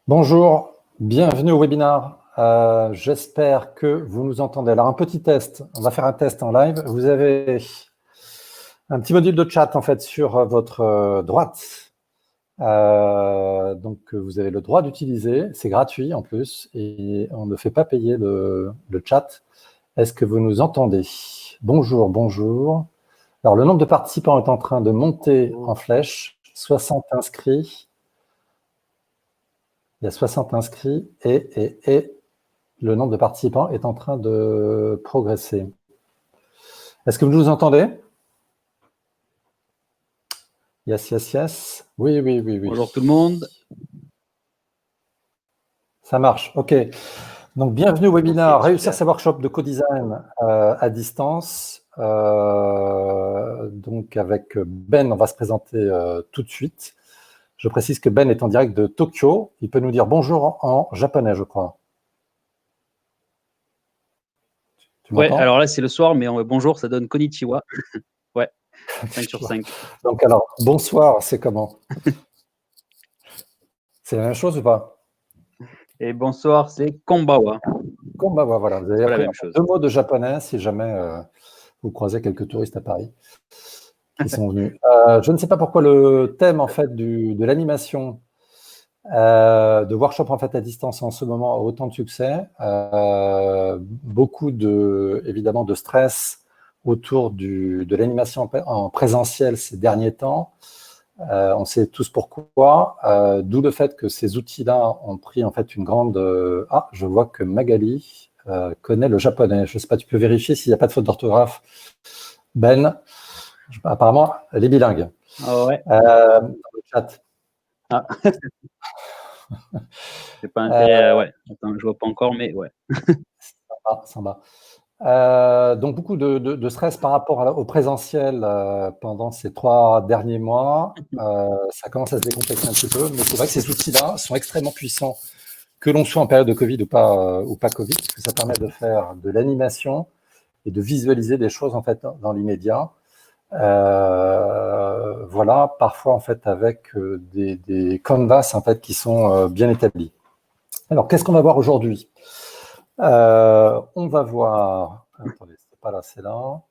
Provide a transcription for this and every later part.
Bonjour, bienvenue au webinaire. J'espère que vous nous entendez. Alors, un petit test, on va faire un test en live. Vous avez un petit module de chat en fait sur votre droite. Donc, vous avez le droit d'utiliser, c'est gratuit en plus, et on ne fait pas payer le chat. Est-ce que vous nous entendez? Bonjour, bonjour. Alors, le nombre de participants est en train de monter en flèche, 60 inscrits. Il y a 60 inscrits et le nombre de participants est en train de progresser. Est-ce que vous nous entendez? Yes, yes, yes. Oui, oui, oui, oui. Bonjour tout le monde. Ça marche, ok. Donc, bienvenue au webinaire Réussir ses workshops de co-design à distance. Donc, avec Ben, on va se présenter tout de suite. Je précise que Ben est en direct de Tokyo. Il peut nous dire bonjour en japonais, je crois. Ouais, alors là, c'est le soir, mais bonjour, ça donne konnichiwa. Ouais, 5 sur 5. Donc, alors, bonsoir, c'est comment? C'est la même chose ou pas? Et bonsoir, c'est konbawa. Konbawa, voilà. Vous avez appris la même chose. 2 mots de japonais si jamais vous croisez quelques touristes à Paris qui sont venus. Je ne sais pas pourquoi le thème en fait de l'animation de workshop en fait à distance en ce moment a autant de succès. Beaucoup évidemment de stress autour de l'animation en présentiel ces derniers temps. On sait tous pourquoi, d'où le fait que ces outils-là ont pris en fait une grande... Ah, je vois que Magali connaît le japonais. Je ne sais pas, tu peux vérifier s'il n'y a pas de faute d'orthographe. Ben, apparemment, elle est bilingue. Ah ouais. Dans le chat. Ah. C'est pas intérêt, ouais. Attends, je vois pas encore, mais ouais. Ça va. Donc, beaucoup de stress par rapport au présentiel pendant ces 3 derniers mois. Ça commence à se décomplexer un petit peu, mais c'est vrai que ces outils-là sont extrêmement puissants, que l'on soit en période de Covid ou pas Covid, parce que ça permet de faire de l'animation et de visualiser des choses en fait dans l'immédiat. Voilà, parfois en fait avec des canvas en fait qui sont bien établis. Alors, qu'est-ce qu'on va voir aujourd'hui? On va voir... Attendez, c'est pas là, c'est là.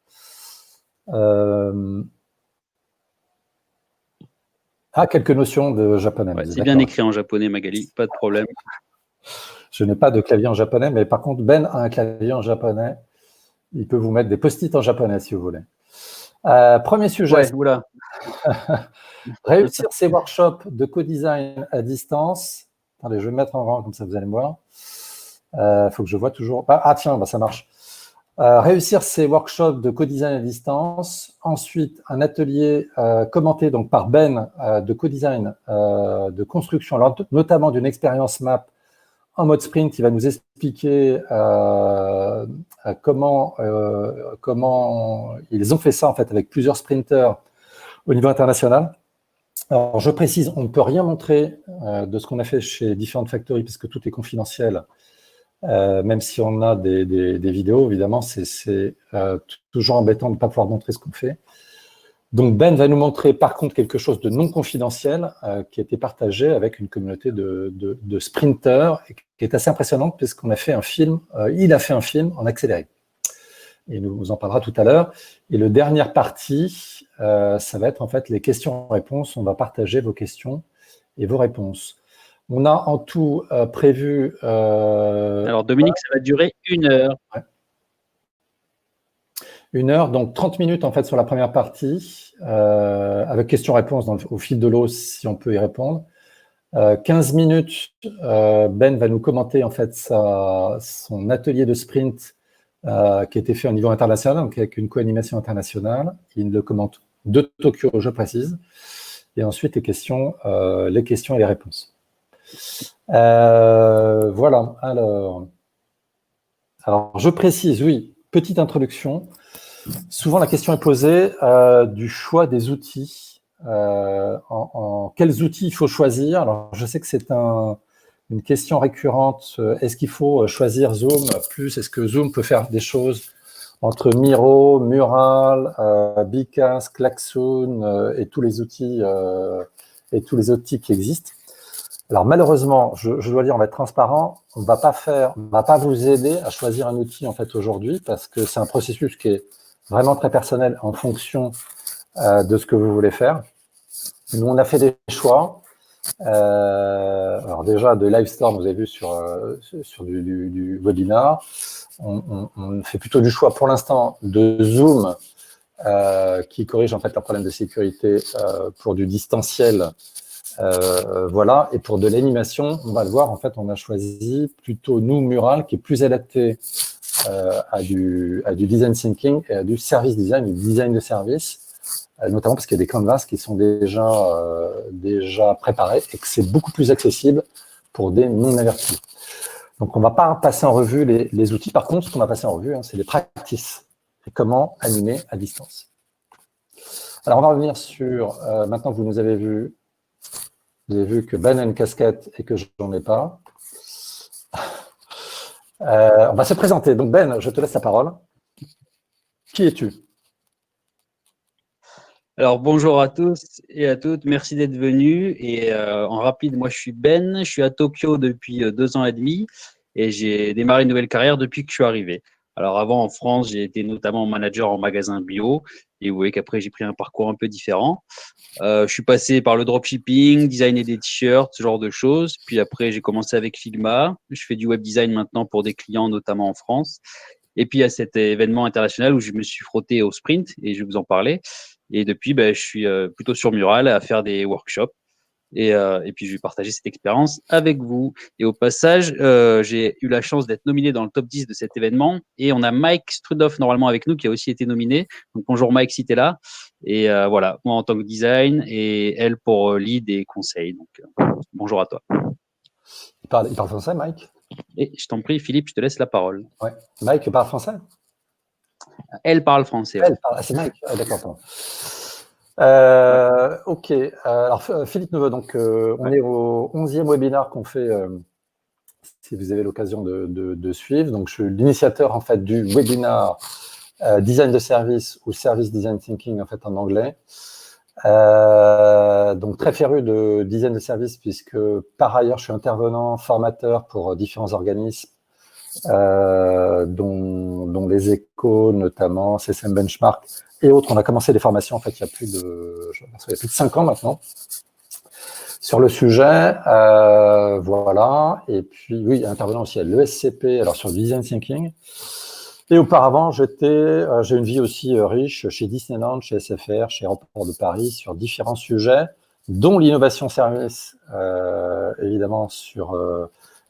Quelques notions de japonais. Ouais, c'est bien écrit en japonais, Magali, pas de problème. Je n'ai pas de clavier en japonais, mais par contre, Ben a un clavier en japonais. Il peut vous mettre des post-it en japonais si vous voulez. Premier sujet. Ouais, oula. Réussir ses workshops de co-design à distance. Attendez, je vais me mettre en grand, comme ça vous allez me voir. Il faut que je vois toujours. Tiens, ça marche. Réussir ses workshops de co-design à distance. Ensuite, un atelier commenté donc, par Ben de co-design de construction, notamment d'une expérience map en mode sprint. Il va nous expliquer comment ils ont fait ça en fait, avec plusieurs sprinters au niveau international. Alors, je précise, on ne peut rien montrer de ce qu'on a fait chez différentes factories puisque tout est confidentiel. Même si on a des vidéos, évidemment, c'est toujours embêtant de ne pas pouvoir montrer ce qu'on fait. Donc, Ben va nous montrer par contre quelque chose de non confidentiel qui a été partagé avec une communauté de sprinters et qui est assez impressionnante puisqu'on a fait un film, il a fait un film en accéléré. Et il nous en parlera tout à l'heure. Et la dernière partie, ça va être en fait les questions-réponses. On va partager vos questions et vos réponses. On a en tout prévu... Alors, Dominique, ça va durer 1 heure. Ouais. 1 heure, donc 30 minutes en fait sur la première partie, avec questions-réponses au fil de l'eau si on peut y répondre. 15 minutes, Ben va nous commenter en fait son atelier de sprint qui a été fait au niveau international, donc avec une co-animation internationale. Il le commente de Tokyo, je précise. Et ensuite, les questions et les réponses. Voilà, alors, je précise, oui, petite introduction. Souvent, la question est posée du choix des outils. Quels outils il faut choisir? Alors, je sais que c'est une question récurrente. Est-ce qu'il faut choisir Zoom plus? Est-ce que Zoom peut faire des choses entre Miro, Mural, Bicast, Klaxoon et tous les outils qui existent? Alors malheureusement, je dois dire, on va être transparent, on va pas vous aider à choisir un outil en fait aujourd'hui parce que c'est un processus qui est vraiment très personnel en fonction de ce que vous voulez faire. Nous, on a fait des choix. Alors déjà, de Livestorm, vous avez vu sur du webinar, on fait plutôt du choix pour l'instant de Zoom qui corrige en fait leurs problèmes de sécurité pour du distanciel. Voilà, et pour de l'animation, on va le voir, en fait, on a choisi plutôt nous, Mural, qui est plus adapté à du design thinking et à du service design, du design de service, notamment parce qu'il y a des canvas qui sont déjà préparés et que c'est beaucoup plus accessible pour des non-avertis. Donc, on ne va pas passer en revue les outils. Par contre, ce qu'on va passer en revue, c'est les practices et comment animer à distance. Alors, on va revenir sur, maintenant que vous nous avez vu que Ben a une casquette et que je n'en ai pas. On va se présenter. Donc Ben, je te laisse la parole. Qui es-tu? Alors bonjour à tous et à toutes, merci d'être venus. Et en rapide, moi je suis Ben, je suis à Tokyo depuis 2 ans et demi et j'ai démarré une nouvelle carrière depuis que je suis arrivé. Alors avant en France, j'ai été notamment manager en magasin bio et vous voyez qu'après j'ai pris un parcours un peu différent. Je suis passé par le dropshipping, designer des t-shirts, ce genre de choses. Puis après, j'ai commencé avec Figma. Je fais du web design maintenant pour des clients, notamment en France. Et puis, il y a cet événement international où je me suis frotté au sprint et je vais vous en parler. Et depuis, je suis plutôt sur Mural à faire des workshops. Et puis, je vais partager cette expérience avec vous. Et au passage, j'ai eu la chance d'être nominé dans le top 10 de cet événement. Et on a Mike Strudoff, normalement, avec nous, qui a aussi été nominé. Donc, bonjour Mike, si tu es là. Et voilà, moi en tant que design et elle pour lead et conseil. Donc, bonjour à toi. Il parle français, Mike? Et je t'en prie, Philippe, je te laisse la parole. Ouais. Mike parle français? Elle parle français. Elle parle. Ah, c'est Mike. Ah, d'accord. Ok. Alors, Philippe Neveu, donc, on est au 11e webinaire qu'on fait, si vous avez l'occasion de suivre. Donc, je suis l'initiateur, en fait, du webinaire Design de service ou Service Design Thinking, en fait, en anglais. Donc, très féru de design de service, puisque, par ailleurs, je suis intervenant, formateur pour différents organismes, dont les Échos, notamment, CSM Benchmark, et autres. On a commencé des formations, en fait, il y a plus de 5 ans maintenant, sur le sujet, voilà. Et puis, oui, intervenant aussi à l'ESCP, alors sur le design thinking. Et auparavant, j'ai une vie aussi riche chez Disneyland, chez SFR, chez Aéroports de Paris, sur différents sujets, dont l'innovation service, évidemment, sur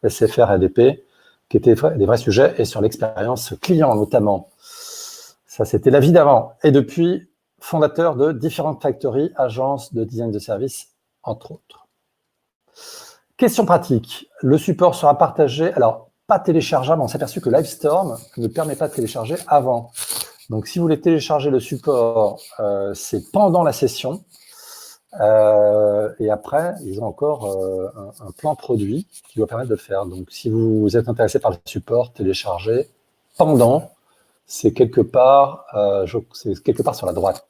SFR et ADP, qui étaient des vrais sujets, et sur l'expérience client, notamment. Ça, c'était la vie d'avant. Et depuis, fondateur de différentes factories, agences de design de service, entre autres. Question pratique. Le support sera partagé. Alors, pas téléchargeable. On s'est aperçu que Livestorm ne permet pas de télécharger avant. Donc, si vous voulez télécharger le support, c'est pendant la session. Et après, ils ont encore un plan produit qui doit permettre de le faire. Donc, si vous êtes intéressé par le support, téléchargez pendant. C'est quelque part sur la droite.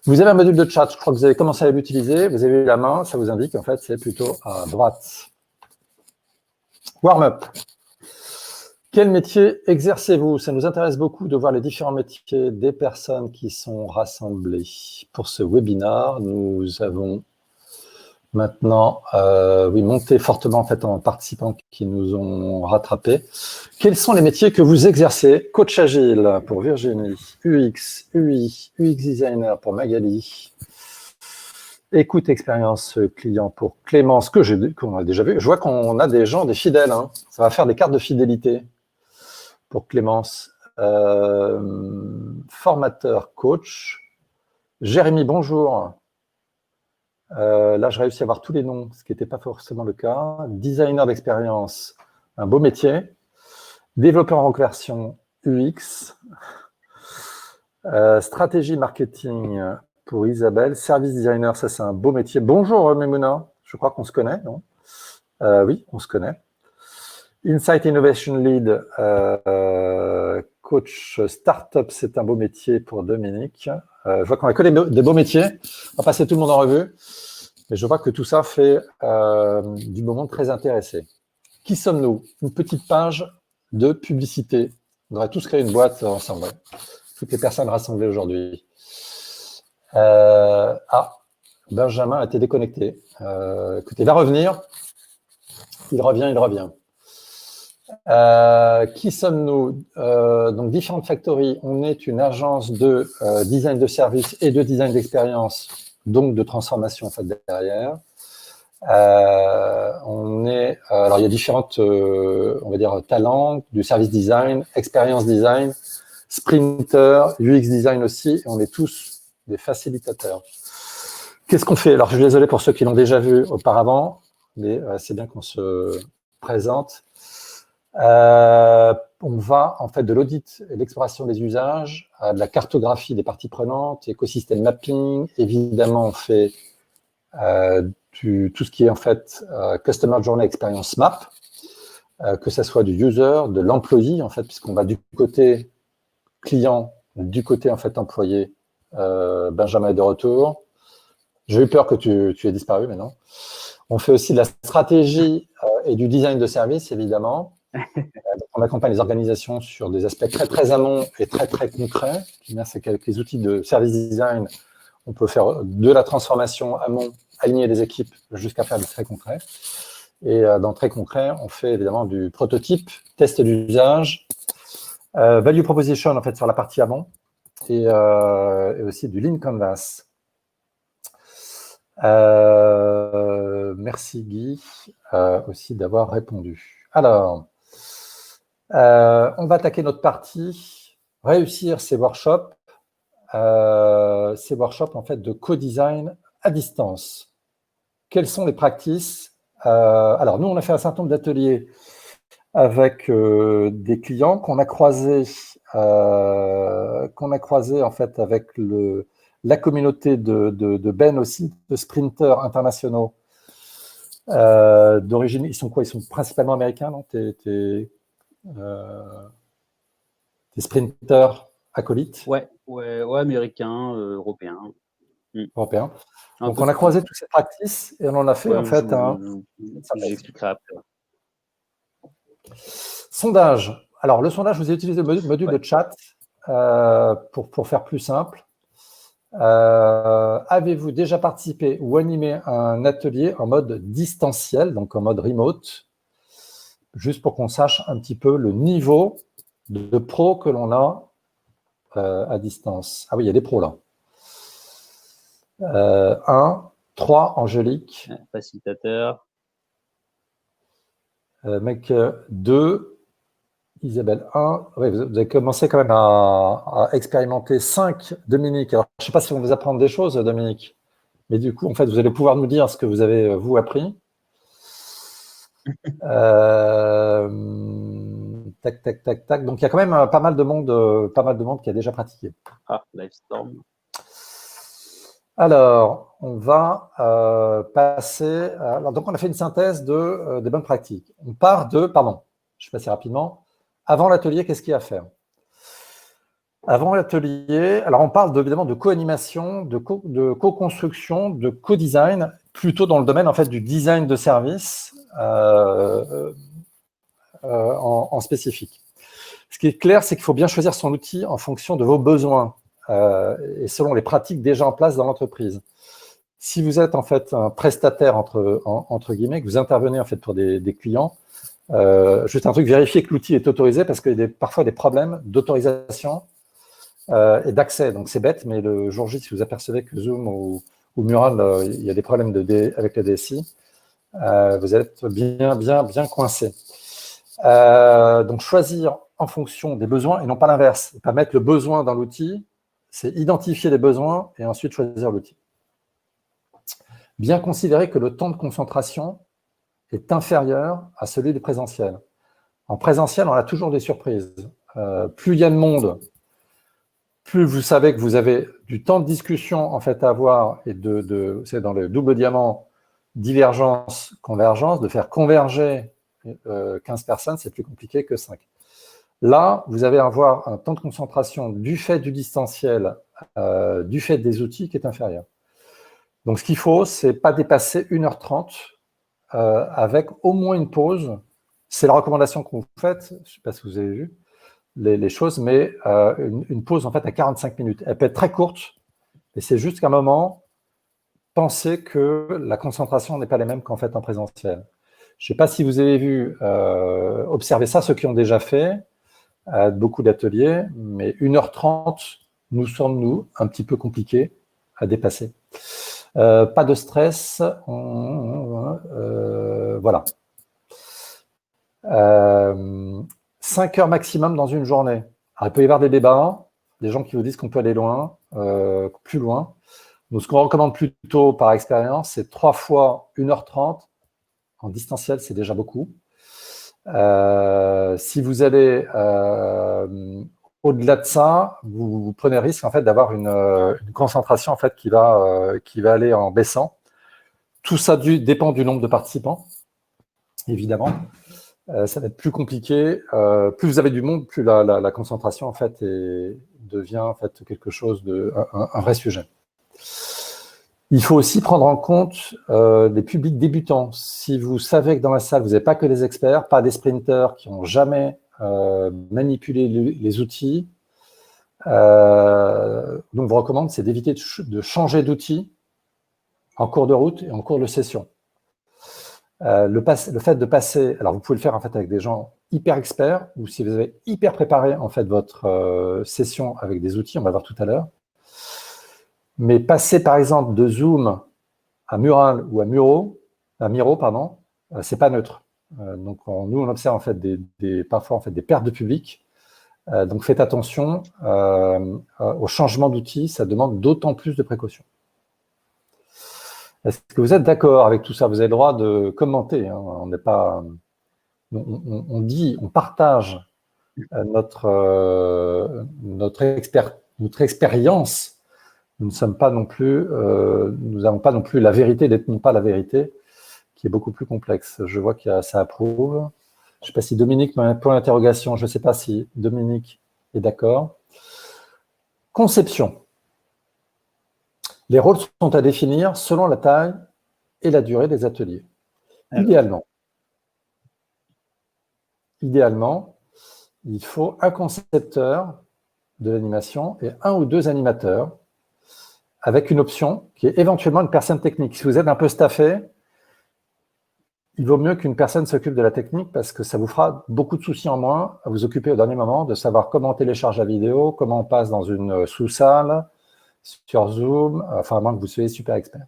Vous avez un module de chat, je crois que vous avez commencé à l'utiliser, vous avez la main, ça vous indique en fait c'est plutôt à droite. Warm-up. Quel métier exercez-vous? Ça nous intéresse beaucoup de voir les différents métiers des personnes qui sont rassemblées. Pour ce webinaire, nous avons maintenant monté fortement en fait en participants qui nous ont rattrapés. Quels sont les métiers que vous exercez? Coach agile pour Virginie, UX, UI, UX designer pour Magali, écoute expérience client pour Clémence, qu'on a déjà vu. Je vois qu'on a des gens, des fidèles, hein. Ça va faire des cartes de fidélité pour Clémence. Formateur, coach. Jérémy, bonjour. Là, je réussis à voir tous les noms, ce qui n'était pas forcément le cas. Designer d'expérience, un beau métier. Développeur en reconversion UX. Stratégie marketing pour Isabelle. Service designer, ça c'est un beau métier. Bonjour Memouna, je crois qu'on se connaît, non? Oui, on se connaît. Insight Innovation Lead, coach startup, c'est un beau métier pour Dominique. Je vois qu'on a que des beaux métiers. On va passer tout le monde en revue. Et je vois que tout ça fait du moment très intéressé. Qui sommes-nous? Une petite page de publicité. On devrait tous créer une boîte ensemble. Toutes les personnes rassemblées aujourd'hui. Benjamin a été déconnecté. Écoutez, il va revenir. Il revient. Qui sommes-nous? Donc, Different Factory, on est une agence de design de service et de design d'expérience, donc de transformation en fait derrière. Alors, il y a différentes, on va dire, talents, du service design, expérience design, sprinter, UX design aussi, et on est tous des facilitateurs. Qu'est-ce qu'on fait? Alors, je suis désolé pour ceux qui l'ont déjà vu auparavant, mais c'est bien qu'on se présente. On va en fait de l'audit et l'exploration des usages à de la cartographie des parties prenantes, écosystème mapping. Évidemment, on fait tout ce qui est en fait Customer Journey Experience Map, que ce soit du user, de l'employé en fait, puisqu'on va du côté client, du côté en fait employé. Benjamin est de retour. J'ai eu peur que tu aies disparu, mais non. On fait aussi de la stratégie et du design de service, évidemment. On accompagne les organisations sur des aspects très, très amont et très, très concrets. C'est qu'avec les outils de service design, on peut faire de la transformation amont, aligner les équipes jusqu'à faire du très concret. Et dans très concret, on fait évidemment du prototype, test d'usage, value proposition en fait sur la partie amont et aussi du lean canvas. Merci Guy aussi d'avoir répondu. Alors, on va attaquer notre partie, réussir ces workshops en fait de co-design à distance. Quelles sont les practices? Alors, nous, on a fait un certain nombre d'ateliers avec des clients qu'on a croisés en fait avec la communauté de Ben aussi, de sprinters internationaux d'origine. Ils sont quoi? Ils sont principalement américains, non? T'es sprinters acolytes? Ouais, américain, européen. Européens. Donc, on a croisé toutes ces practices et on en a fait en fait un. J'expliquerai après. Sondage. Alors, le sondage, vous avez utilisé le module de chat pour faire plus simple. Avez-vous déjà participé ou animé un atelier en mode distanciel, donc en mode remote, juste pour qu'on sache un petit peu le niveau de pro que l'on a à distance? Ah oui, il y a des pros là. 1, 3, Angélique. Facilitateur. 2, Isabelle 1. Oui, vous avez commencé quand même à expérimenter 5, Dominique. Alors, je ne sais pas si on vous apprendre des choses, Dominique, mais du coup, en fait, vous allez pouvoir nous dire ce que vous avez, vous, appris. Tac. Donc, il y a quand même pas mal de monde qui a déjà pratiqué. Livestorm. Alors, on va passer. Donc, on a fait une synthèse des bonnes pratiques. On part je vais passer rapidement. Avant l'atelier, qu'est-ce qu'il y a à faire? Avant l'atelier, alors on parle évidemment de co-animation, de co-construction, de co-design, plutôt dans le domaine en fait du design de service en spécifique. Ce qui est clair, c'est qu'il faut bien choisir son outil en fonction de vos besoins et selon les pratiques déjà en place dans l'entreprise. Si vous êtes en fait un prestataire entre guillemets, que vous intervenez en fait pour des clients, juste un truc, vérifier que l'outil est autorisé parce qu'il y a parfois des problèmes d'autorisation et d'accès. Donc, c'est bête, mais le jour J, si vous apercevez que Zoom ou Mural, il y a des problèmes avec la DSI, vous êtes bien coincé. Donc, choisir en fonction des besoins et non pas l'inverse. Pas mettre le besoin dans l'outil, c'est identifier les besoins et ensuite choisir l'outil. Bien considérer que le temps de concentration est inférieur à celui du présentiel. En présentiel, on a toujours des surprises. Plus il y a de monde, plus vous savez que vous avez du temps de discussion en fait à avoir et c'est dans le double diamant, divergence, convergence, de faire converger 15 personnes, c'est plus compliqué que 5. Là, vous allez avoir un temps de concentration du fait du distanciel, du fait des outils qui est inférieur. Donc, ce qu'il faut, c'est pas dépasser 1h30 avec au moins une pause. C'est la recommandation que vous faites, je ne sais pas si vous avez vu les choses, mais une pause en fait à 45 minutes. Elle peut être très courte, et c'est juste qu'à un moment, pensez que la concentration n'est pas la même qu'en fait en présentiel. Je ne sais pas si vous avez vu, observer ça, ceux qui ont déjà fait beaucoup d'ateliers, mais 1h30 nous semble, nous, un petit peu compliqué à dépasser. Pas de stress, voilà. 5 heures maximum dans une journée. Alors, il peut y avoir des débats, des gens qui vous disent qu'on peut aller loin, plus loin. Donc, ce qu'on recommande plutôt par expérience, c'est 3 fois 1h30. En distanciel, c'est déjà beaucoup. Si vous allez au-delà de ça, vous prenez le risque en fait, d'avoir une concentration en fait, qui va aller en baissant. Tout ça dépend du nombre de participants, évidemment. Ça va être plus compliqué. Plus vous avez du monde, plus la concentration en fait, devient en fait, quelque chose un vrai sujet. Il faut aussi prendre en compte les publics débutants. Si vous savez que dans la salle, vous n'avez pas que des experts, pas des sprinters qui n'ont jamais manipulé les outils, donc, je vous recommande, c'est d'éviter de changer d'outil en cours de route et en cours de session. Le fait de passer, alors vous pouvez le faire en fait avec des gens hyper experts, ou si vous avez hyper préparé en fait votre session avec des outils, on va voir tout à l'heure. Mais passer par exemple de Zoom à Mural ou à Miro, pardon, c'est pas neutre. Donc nous on observe en fait parfois en fait des pertes de public. Donc faites attention au changement d'outil, ça demande d'autant plus de précautions. Est-ce que vous êtes d'accord avec tout ça? Vous avez le droit de commenter. Hein. On n'est pas, on partage notre expérience. Nous n'avons pas non plus la vérité, détenons pas la vérité, qui est beaucoup plus complexe. Je vois que ça approuve. Je ne sais pas si Dominique m'a un point d'interrogation. Je ne sais pas si Dominique est d'accord. Conception. Les rôles sont à définir selon la taille et la durée des ateliers. Idéalement, il faut un concepteur de l'animation et 1 ou 2 animateurs avec une option qui est éventuellement une personne technique. Si vous êtes un peu staffé, il vaut mieux qu'une personne s'occupe de la technique parce que ça vous fera beaucoup de soucis en moins à vous occuper au dernier moment de savoir comment on télécharge la vidéo, comment on passe dans une sous-salle, sur Zoom, enfin à moins que vous soyez super expert.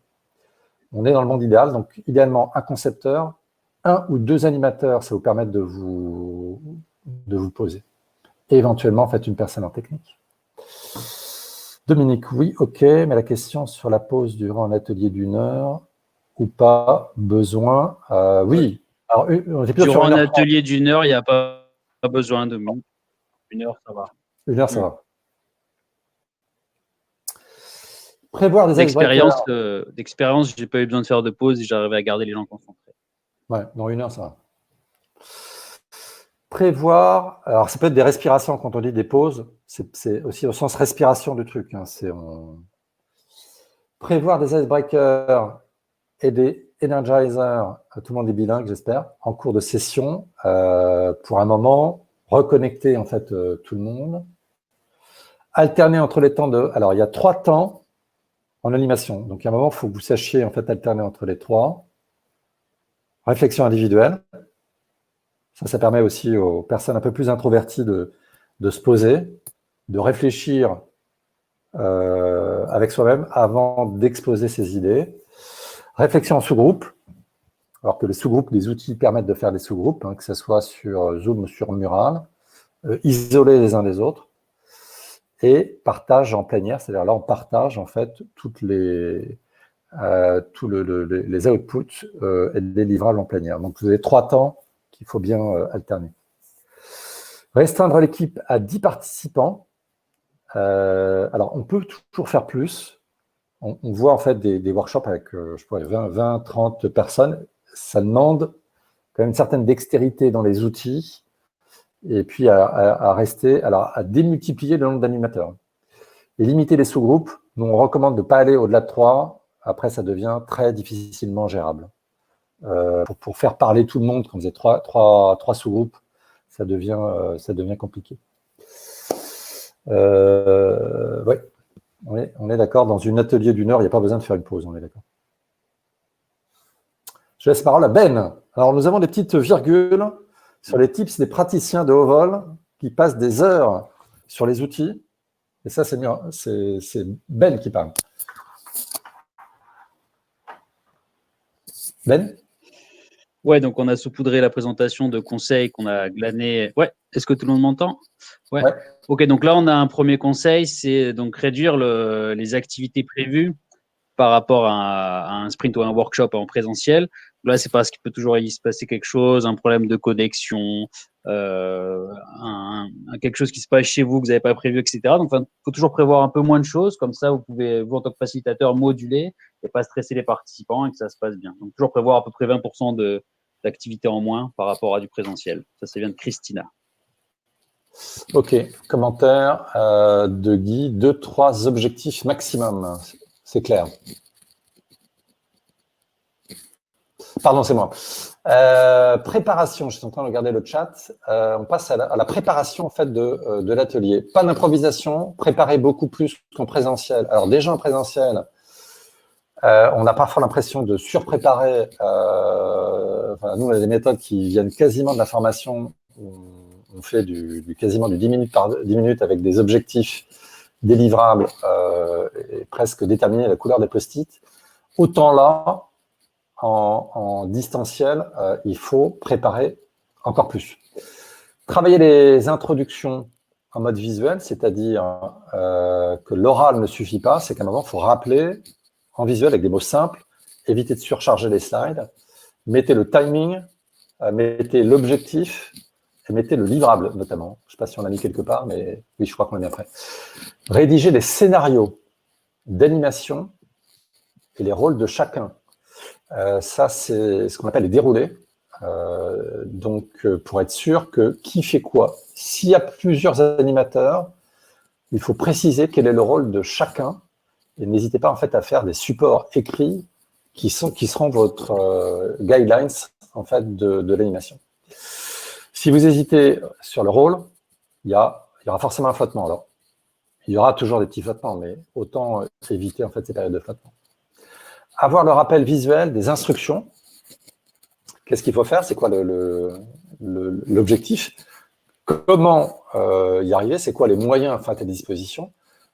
On est dans le monde idéal, donc idéalement un concepteur, 1 ou 2 animateurs, ça vous permet de vous poser. Et éventuellement, faites une personne en technique. Dominique, oui, ok, mais la question sur la pause durant un atelier d'1 heure ou pas, besoin, oui. Alors, durant un atelier d'1 heure, il n'y a pas besoin de 1 heure, ça va. 1 heure, ça va. Prévoir des d'expérience, je n'ai pas eu besoin de faire de pause et j'arrivais à garder les gens concentrés. Ouais, dans 1 heure, ça va. Prévoir, alors ça peut être des respirations quand on dit des pauses, c'est aussi au sens respiration du truc. Hein, prévoir des icebreakers et des energizers, tout le monde est bilingue, j'espère, en cours de session, pour un moment, reconnecter en fait tout le monde. Alterner entre les temps de... Alors, il y a 3 temps en animation. Donc, il y a un moment, il faut que vous sachiez en fait alterner entre les 3. Réflexion individuelle. Ça permet aussi aux personnes un peu plus introverties de se poser, de réfléchir avec soi-même avant d'exposer ses idées. Réflexion en sous-groupe, alors que les sous-groupes, les outils permettent de faire des sous-groupes, hein, que ce soit sur Zoom ou sur Mural, isolés les uns des autres. Et partage en plénière, c'est-à-dire là, on partage en fait toutes les outputs et les livrables en plénière. Donc, vous avez 3 temps qu'il faut bien alterner. Restreindre l'équipe à 10 participants. Alors, on peut toujours faire plus. On voit en fait des workshops avec, je sais pas, 20, 30 personnes. Ça demande quand même une certaine dextérité dans les outils et puis à démultiplier le nombre d'animateurs. Et limiter les sous-groupes. Nous, on recommande de ne pas aller au-delà de 3. après, ça devient très difficilement gérable. Pour faire parler tout le monde, quand vous êtes trois sous-groupes, ça devient compliqué. Ouais, on est d'accord, dans une atelier d'une heure, il n'y a pas besoin de faire une pause, on est d'accord. Je laisse la parole à Ben. Alors, nous avons des petites virgules sur les tips des praticiens de haut vol qui passent des heures sur les outils. Et ça, c'est mieux, c'est Ben qui parle. Ben? Ouais, donc on a saupoudré la présentation de conseils qu'on a glané. Ouais, est-ce que tout le monde m'entend? Ouais. Ok, donc là, on a un premier conseil, c'est donc réduire les activités prévues par rapport à un sprint ou un workshop en présentiel. Là, c'est parce qu'il peut toujours y se passer quelque chose, un problème de connexion, quelque chose qui se passe chez vous que vous n'avez pas prévu, etc. Donc, il faut toujours prévoir un peu moins de choses. Comme ça, vous pouvez, vous, en tant que facilitateur, moduler et pas stresser les participants et que ça se passe bien. Donc, toujours prévoir à peu près 20% d'activité en moins par rapport à du présentiel. Ça vient de Christina. Ok, commentaire de Guy, 2-3 objectifs maximum, c'est clair. Pardon, c'est moi. Préparation, je suis en train de regarder le chat. On passe à la préparation en fait de l'atelier. Pas d'improvisation, préparer beaucoup plus qu'en présentiel. Alors déjà en présentiel, on a parfois l'impression de surpréparer. Nous, on a des méthodes qui viennent quasiment de la formation. On fait quasiment du 10 minutes par 10 minutes avec des objectifs délivrables et presque déterminer la couleur des post-it. Autant là, en distanciel, il faut préparer encore plus. Travailler les introductions en mode visuel, c'est-à-dire que l'oral ne suffit pas, c'est qu'à un moment, il faut rappeler en visuel avec des mots simples, éviter de surcharger les slides, mettez le timing, mettez l'objectif et mettez le livrable notamment. Je ne sais pas si on l'a mis quelque part, mais oui, je crois qu'on l'a mis après. Rédiger les scénarios d'animation et les rôles de chacun. Ça, c'est ce qu'on appelle les déroulés. Pour être sûr que qui fait quoi. S'il y a plusieurs animateurs, il faut préciser quel est le rôle de chacun. Et n'hésitez pas en fait à faire des supports écrits qui seront votre guidelines en fait de l'animation. Si vous hésitez sur le rôle, il y aura forcément un flottement. Alors, il y aura toujours des petits flottements, mais autant éviter en fait ces périodes de flottement. Avoir le rappel visuel des instructions. Qu'est-ce qu'il faut faire? C'est quoi l'objectif? Comment y arriver? C'est quoi les moyens à ta disposition?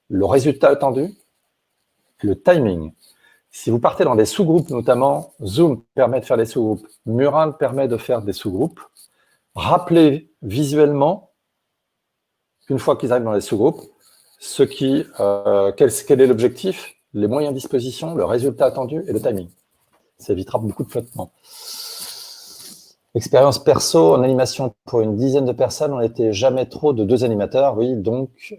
Le résultat attendu? Le timing. Si vous partez dans des sous-groupes, notamment, Zoom permet de faire des sous-groupes, Mural permet de faire des sous-groupes. Rappelez visuellement, une fois qu'ils arrivent dans les sous-groupes, quel est l'objectif, les moyens à disposition, le résultat attendu et le timing. Ça évitera beaucoup de flottement. Expérience perso en animation pour une dizaine de personnes, on n'était jamais trop de 2 animateurs. Oui, donc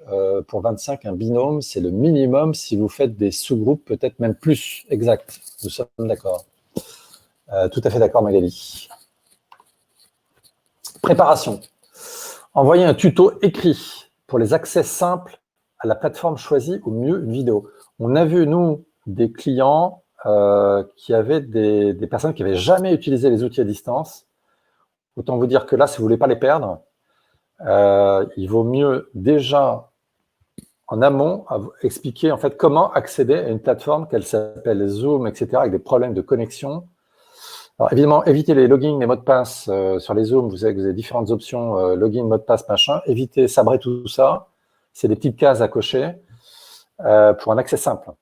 pour 25, un binôme, c'est le minimum. Si vous faites des sous-groupes, peut-être même plus. Exact, nous sommes d'accord. Tout à fait d'accord, Magali. Préparation. Envoyer un tuto écrit pour les accès simples à la plateforme choisie, ou mieux, une vidéo. On a vu, nous, des clients qui avaient des personnes qui n'avaient jamais utilisé les outils à distance. Autant vous dire que là, si vous ne voulez pas les perdre, il vaut mieux déjà, en amont, expliquer en fait comment accéder à une plateforme qu'elle s'appelle Zoom, etc., avec des problèmes de connexion. Alors évidemment, évitez les logins, les mots de passe sur les Zoom. Vous savez que vous avez différentes options, login, mot de passe, machin. Évitez, sabrez tout ça. C'est des petites cases à cocher pour un accès simple.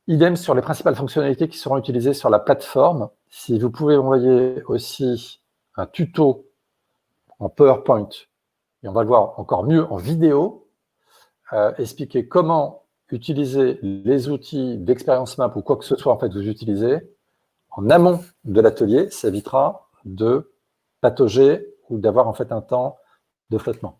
Idem sur les principales fonctionnalités qui seront utilisées sur la plateforme. Si vous pouvez envoyer aussi un tuto en PowerPoint, et on va le voir encore mieux en vidéo, expliquer comment utiliser les outils d'expérience map ou quoi que ce soit en fait vous utilisez en amont de l'atelier, ça évitera de patauger ou d'avoir en fait un temps de flottement.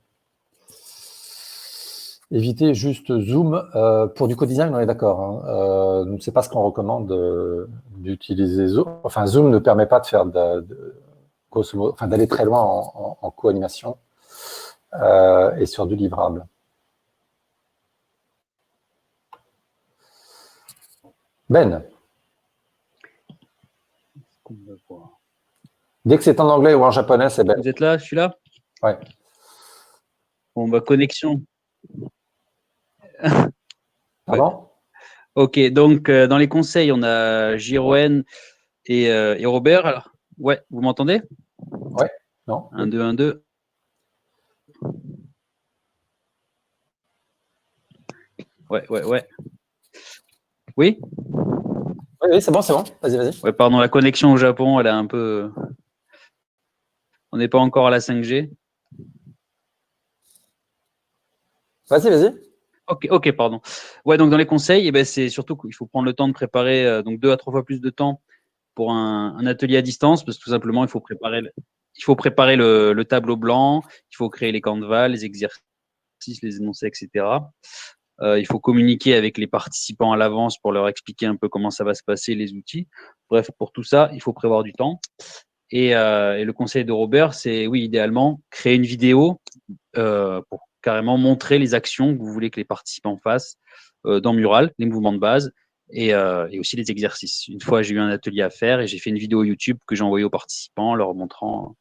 Éviter juste Zoom. Pour du co-design, on est d'accord. Hein. C'est pas ce qu'on recommande d'utiliser Zoom. Enfin, Zoom ne permet pas de faire d'aller très loin en co-animation et sur du livrable. Ben. Dès que c'est en anglais ou en japonais, c'est Ben. Vous êtes là, je suis là? Ouais. Bon, bah, connexion. Pardon? Ok, donc dans les conseils, on a Giroen et Robert. Alors, ouais, vous m'entendez? Ouais. Non? 1, 2, 1, 2. Ouais. Oui? Oui, c'est bon, c'est bon. Vas-y, vas-y. Ouais, pardon, la connexion au Japon, elle est un peu. On n'est pas encore à la 5G. Vas-y, vas-y. Ok, pardon. Ouais, donc dans les conseils, eh ben, c'est surtout qu'il faut prendre le temps de préparer donc 2 à 3 fois plus de temps pour un atelier à distance, parce que tout simplement, il faut préparer le tableau blanc, il faut créer les canevas, les exercices, les énoncés, etc. Il faut communiquer avec les participants à l'avance pour leur expliquer un peu comment ça va se passer, les outils. Bref, pour tout ça, il faut prévoir du temps. Et le conseil de Robert, c'est oui, idéalement, créer une vidéo pour carrément montrer les actions que vous voulez que les participants fassent dans Mural, les mouvements de base et aussi les exercices. Une fois, j'ai eu un atelier à faire et j'ai fait une vidéo YouTube que j'ai envoyée aux participants leur montrant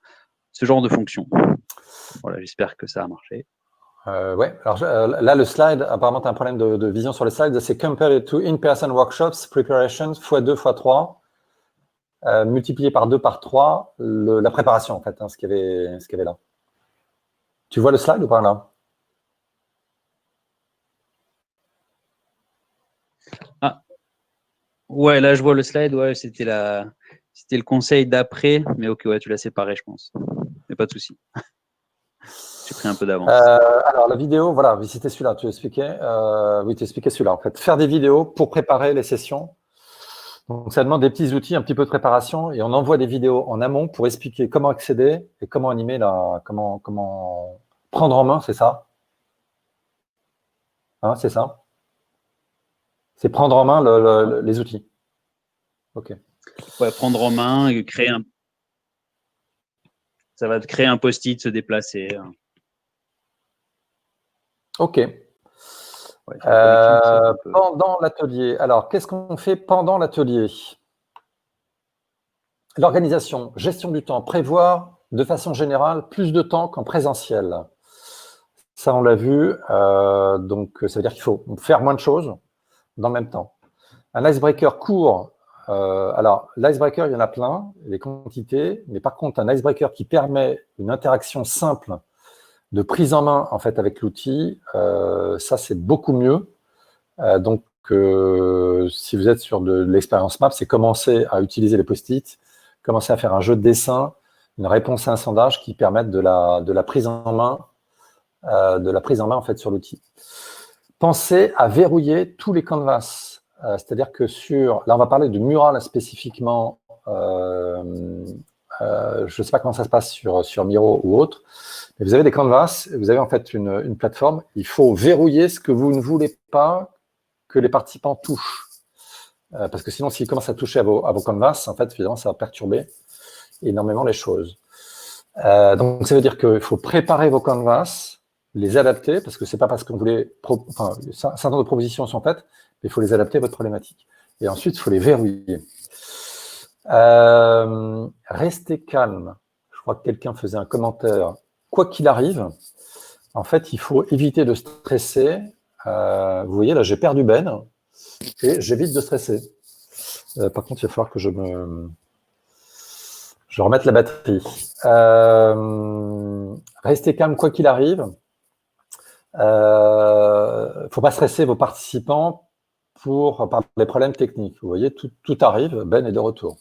ce genre de fonction. Voilà, j'espère que ça a marché. Ouais. Alors là, le slide, apparemment, tu as un problème de vision sur le slide. C'est Compared to in-person workshops, preparation, x2, x3, multiplié par 2 par 3, la préparation, en fait, hein, ce qu'il y avait là. Tu vois le slide ou pas là? Ah, ouais, là, je vois le slide. Ouais, c'était le conseil d'après. Mais ok, ouais, tu l'as séparé, je pense. Mais pas de souci. J'ai pris un peu d'avance. Alors, la vidéo, voilà, oui, c'était celui-là, tu expliquais. Oui, tu expliquais celui-là, en fait. Faire des vidéos pour préparer les sessions. Donc, ça demande des petits outils, un petit peu de préparation, et on envoie des vidéos en amont pour expliquer comment accéder et comment animer, comment prendre en main, c'est ça? Hein, c'est ça? C'est prendre en main les outils. OK. Ouais, prendre en main et ça va te créer un post-it, se déplacer. OK. Ouais, la connexion qui saute un peu. Pendant l'atelier. Alors, qu'est-ce qu'on fait pendant l'atelier? L'organisation, gestion du temps, prévoir de façon générale plus de temps qu'en présentiel. Ça, on l'a vu. Donc, ça veut dire qu'il faut faire moins de choses dans le même temps. Un icebreaker court. Alors, l'icebreaker, il y en a plein, les quantités, mais par contre, un icebreaker qui permet une interaction simple de prise en main en fait avec l'outil, ça c'est beaucoup mieux. Donc, si vous êtes sur de l'expérience map, c'est commencer à utiliser les post-it, commencer à faire un jeu de dessin, une réponse à un sondage qui permettent de la prise en main, en fait sur l'outil. Pensez à verrouiller tous les canvas. C'est-à-dire que là on va parler de Mural spécifiquement. Je ne sais pas comment ça se passe sur Miro ou autre, mais vous avez des canvas, vous avez en fait une plateforme. Il faut verrouiller ce que vous ne voulez pas que les participants touchent. Parce que sinon, s'ils commencent à toucher à vos canvas, en fait, évidemment, ça va perturber énormément les choses. Donc, ça veut dire qu'il faut préparer vos canvas, les adapter, parce que c'est pas parce qu'on voulait... un certain nombre de propositions sont faites, mais il faut les adapter à votre problématique. Et ensuite, il faut les verrouiller. Restez calme. Je crois que quelqu'un faisait un commentaire. Quoi qu'il arrive, en fait, il faut éviter de stresser. Vous voyez, là, j'ai perdu Ben et j'évite de stresser. Par contre, il va falloir que je remette la batterie. Restez calme quoi qu'il arrive. Il ne faut pas stresser vos participants par les problèmes techniques. Vous voyez, tout arrive, Ben est de retour.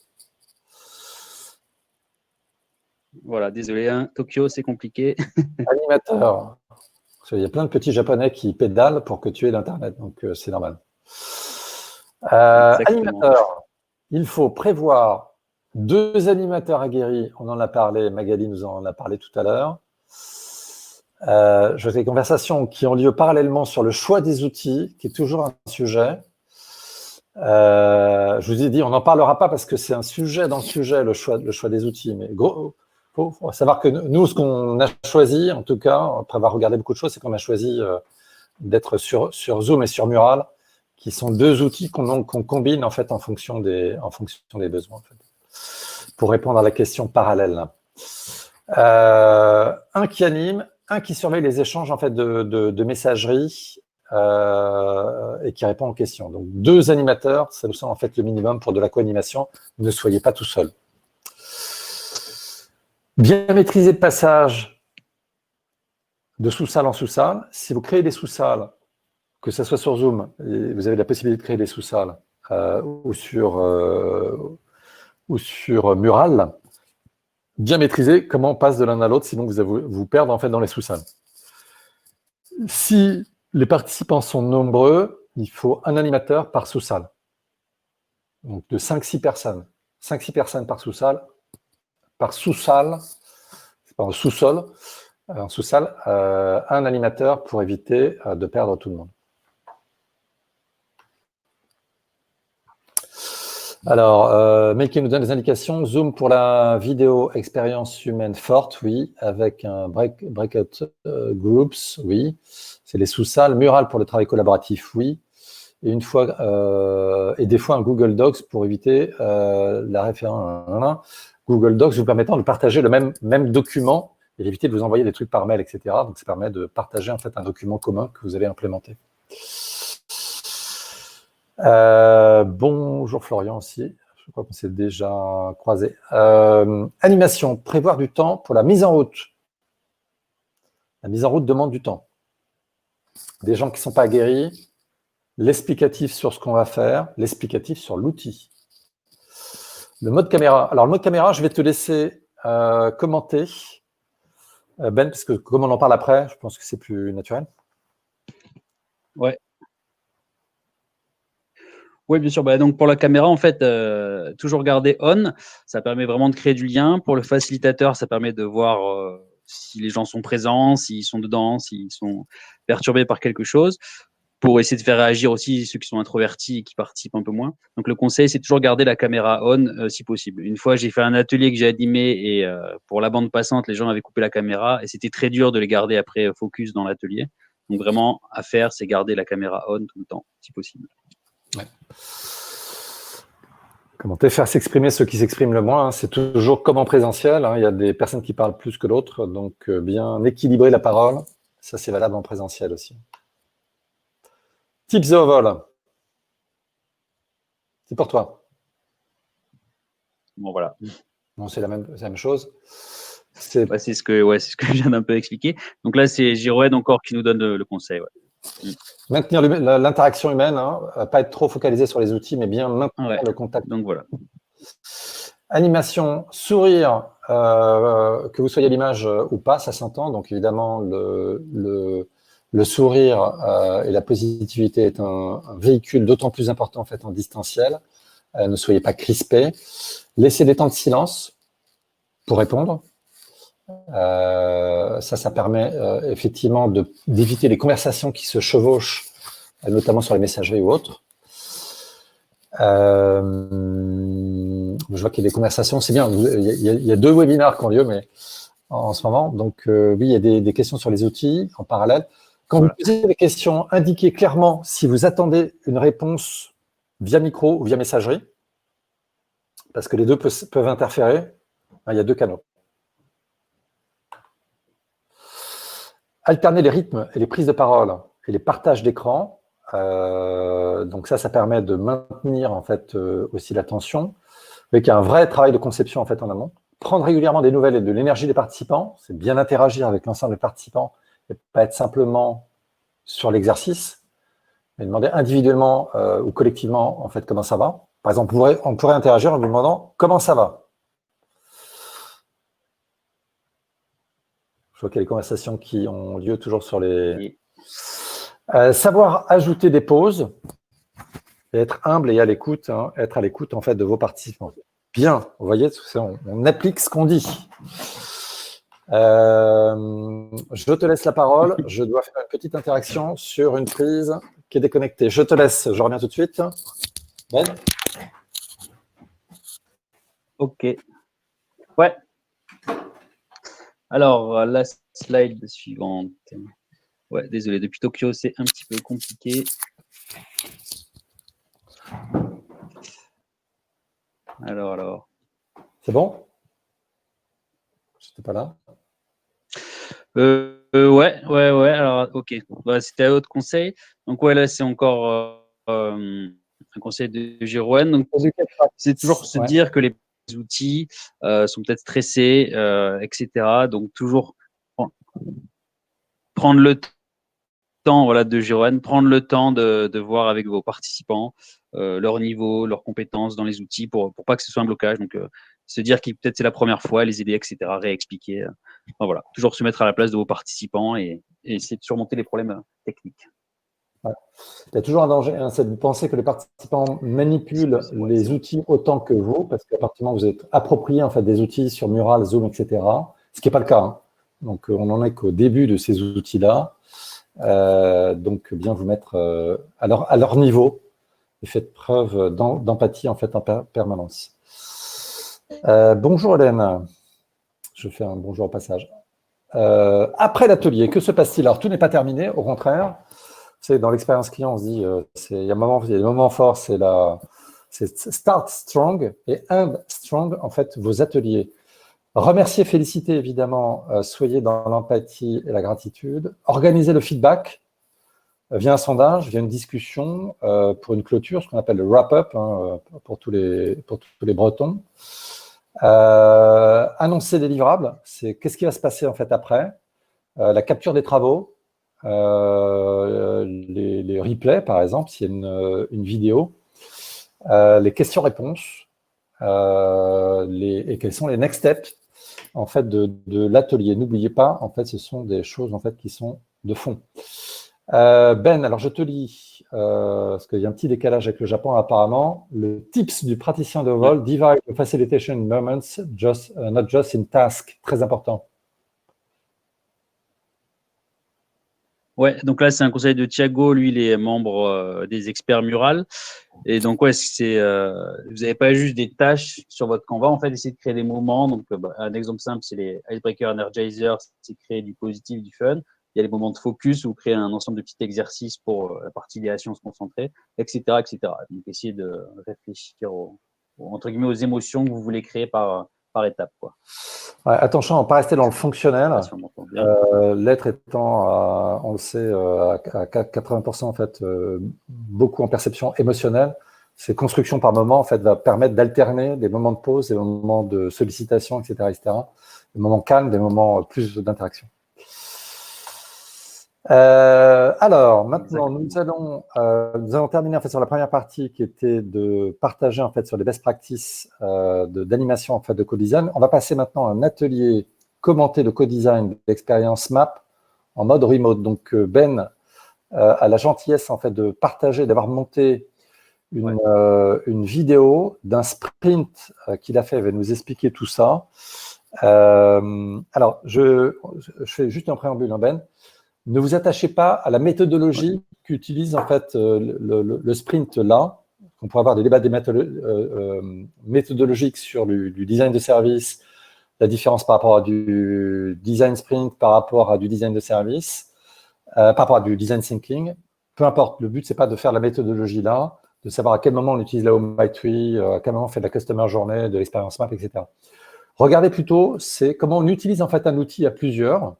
Voilà, désolé, hein, Tokyo, c'est compliqué. Animateur. Il y a plein de petits Japonais qui pédalent pour que tu aies l'Internet, donc c'est normal. Animateur, il faut prévoir 2 animateurs aguerris. On en a parlé, Magali nous en a parlé tout à l'heure. Je fais des conversations qui ont lieu parallèlement sur le choix des outils, qui est toujours un sujet. Je vous ai dit, on n'en parlera pas parce que c'est un sujet dans le sujet, le choix des outils. Mais gros, faut savoir que nous, ce qu'on a choisi, en tout cas, après avoir regardé beaucoup de choses, c'est qu'on a choisi d'être sur Zoom et sur Mural, qui sont 2 outils qu'on combine en fait en fonction des besoins. En fait. pour répondre à la question parallèle. Un qui anime, un qui surveille les échanges en fait, de messagerie et qui répond aux questions. Donc, 2 animateurs, ça nous semble en fait le minimum pour de la co-animation. Ne soyez pas tout seul. Bien maîtriser le passage de sous-salle en sous-salle. Si vous créez des sous-salles, que ce soit sur Zoom, et vous avez la possibilité de créer des sous-salles ou sur Mural, bien maîtriser comment on passe de l'un à l'autre, sinon vous perdre en fait dans les sous-salles. Si les participants sont nombreux, il faut un animateur par sous-salle. Donc de 5-6 personnes. 5-6 personnes par sous-salle. Par sous-salle, c'est pas un sous-sol, en sous-salle, un animateur pour éviter de perdre tout le monde. Alors, Melky nous donne des indications. Zoom pour la vidéo expérience humaine forte, oui. Avec un breakout groups, oui. C'est les sous-salles. Mural pour le travail collaboratif, oui. Et des fois un Google Docs pour éviter la référence. Google Docs vous permettant de partager le même document et d'éviter de vous envoyer des trucs par mail, etc. Donc, ça permet de partager en fait un document commun que vous allez implémenter. Bonjour Florian aussi, je crois qu'on s'est déjà croisé. Animation, prévoir du temps pour la mise en route. La mise en route demande du temps. Des gens qui ne sont pas aguerris, l'explicatif sur ce qu'on va faire, l'explicatif sur l'outil. Le mode caméra. Alors le mode caméra, je vais te laisser commenter, Ben, parce que comme on en parle après, je pense que c'est plus naturel. Ouais. Oui, bien sûr. Bah, donc pour la caméra, en fait, toujours garder on, ça permet vraiment de créer du lien. Pour le facilitateur, ça permet de voir si les gens sont présents, s'ils sont dedans, s'ils sont perturbés par quelque chose, pour essayer de faire réagir aussi ceux qui sont introvertis et qui participent un peu moins. Donc le conseil, c'est toujours garder la caméra on si possible. Une fois, j'ai fait un atelier que j'ai animé et pour la bande passante, les gens avaient coupé la caméra et c'était très dur de les garder après focus dans l'atelier. Donc vraiment, à faire, c'est garder la caméra on tout le temps, si possible. Ouais. Comment faire s'exprimer ceux qui s'expriment le moins, hein, c'est toujours comme en présentiel, hein, il y a des personnes qui parlent plus que d'autres, donc bien équilibrer la parole, ça c'est valable en présentiel aussi. Tips au vol, c'est pour toi. Bon, voilà. Bon, c'est la même chose. C'est ce que je viens d'un peu expliquer. Donc là, c'est Giroed encore qui nous donne le conseil. Ouais. Maintenir l'interaction humaine, hein, pas être trop focalisé sur les outils, mais bien maintenir le contact. Donc voilà. Animation, sourire, que vous soyez à l'image ou pas, ça s'entend. Donc évidemment, le sourire et la positivité est un véhicule d'autant plus important en fait en distanciel. Ne soyez pas crispés. Laissez des temps de silence pour répondre. Ça permet effectivement d'éviter les conversations qui se chevauchent, notamment sur les messageries ou autres. Je vois qu'il y a des conversations, c'est bien. Il y a 2 webinaires qui ont lieu mais en ce moment. Donc, oui, il y a des questions sur les outils en parallèle. Quand vous posez des questions, indiquez clairement si vous attendez une réponse via micro ou via messagerie, parce que les deux peuvent interférer. Il y a 2 canaux. Alterner les rythmes et les prises de parole et les partages d'écran. Donc ça permet de maintenir en fait aussi l'attention, avec un vrai travail de conception en fait en amont. Prendre régulièrement des nouvelles et de l'énergie des participants, c'est bien interagir avec l'ensemble des participants et pas être simplement sur l'exercice, mais demander individuellement ou collectivement en fait comment ça va. Par exemple, on pourrait interagir en lui demandant comment ça va. Je vois qu'il y a des conversations qui ont lieu toujours sur les... savoir ajouter des pauses et être humble et à l'écoute, hein, être à l'écoute en fait de vos participants. Bien, vous voyez, on applique ce qu'on dit. Je te laisse la parole. Je dois faire une petite interaction sur une prise qui est déconnectée. Je te laisse, je reviens tout de suite. Ben ? Ok. Ouais. Alors, la slide suivante. Ouais, désolé, depuis Tokyo, c'est un petit peu compliqué. Alors. C'est bon? Je n'étais pas là. Ouais. Alors, ok. Bah, c'était à votre conseil. Donc, ouais, là, c'est encore un conseil de Girouane. Donc, c'est toujours se Ouais. dire que les outils sont peut-être stressés, etc. Donc, toujours prendre le temps, voilà, de Girouane, prendre le temps de voir avec vos participants leur niveau, leurs compétences dans les outils pour pas que ce soit un blocage. Donc, se dire que peut-être c'est la première fois, les aider, etc., réexpliquer. Enfin, voilà, toujours se mettre à la place de vos participants et essayer de surmonter les problèmes techniques. Ouais. Il y a toujours un danger, hein, c'est de penser que les participants manipulent les outils autant que vous, parce qu'à partir du moment où vous êtes approprié en fait, des outils sur Mural, Zoom, etc., ce qui n'est pas le cas. Hein. Donc, on n'en est qu'au début de ces outils-là. Donc, bien vous mettre à leur niveau et faites preuve d'empathie en fait en permanence. Bonjour Hélène, je fais un bonjour au passage. Après l'atelier, que se passe-t-il? Alors, tout n'est pas terminé, au contraire. C'est dans l'expérience client, on se dit, il y a des moments forts, c'est start strong et end strong, en fait, vos ateliers. Remercier, féliciter, évidemment, soyez dans l'empathie et la gratitude. Organisez le feedback via un sondage, via une discussion, pour une clôture, ce qu'on appelle le wrap-up, hein, pour tous les Bretons. Annoncer des livrables, c'est qu'est-ce qui va se passer en fait après, la capture des travaux, les replays par exemple, s'il y a une vidéo, les questions-réponses, et quels sont les next steps en fait de l'atelier. N'oubliez pas, en fait, ce sont des choses en fait qui sont de fond. Ben, alors je te lis, parce qu'il y a un petit décalage avec le Japon apparemment, le tips du praticien de vol, divide the facilitation in moments, not just in task, très important. Ouais, donc là, c'est un conseil de Thiago, lui, il est membre des experts Mural. Et donc, ouais, vous n'avez pas juste des tâches sur votre Canva, en fait, essayez de créer des moments. Donc, un exemple simple, c'est les Icebreaker Energizer, c'est créer du positif, du fun. Il y a les moments de focus où vous créez un ensemble de petits exercices pour la partie idéation, se concentrer, etc., etc. Donc, essayez de réfléchir entre guillemets, aux émotions que vous voulez créer par étape, quoi. Ouais, attention à ne pas rester dans le fonctionnel. L'être étant, on le sait, à 80% en fait, beaucoup en perception émotionnelle. Ces constructions par moment en fait va permettre d'alterner des moments de pause, des moments de sollicitation, etc., des moments calmes, des moments plus d'interaction. Alors maintenant, nous allons terminer en fait sur la première partie qui était de partager en fait sur les best practices d'animation en fait de co-design. On va passer maintenant à un atelier commenté de co-design d'expérience map en mode remote. Donc Ben a la gentillesse en fait de partager, d'avoir monté une vidéo d'un sprint qu'il a fait. Il va nous expliquer tout ça. Alors je fais juste un préambule, hein, Ben. Ne vous attachez pas à la méthodologie qu'utilise en fait le sprint là. On pourrait avoir des débats méthodologiques sur du design de service, la différence par rapport à du design sprint, par rapport à du design de service, par rapport à du design thinking. Peu importe, le but, c'est pas de faire la méthodologie là, de savoir à quel moment on utilise la home by tree, à quel moment on fait de la customer journey, de l'expérience map, etc. Regardez plutôt, c'est comment on utilise en fait un outil à plusieurs,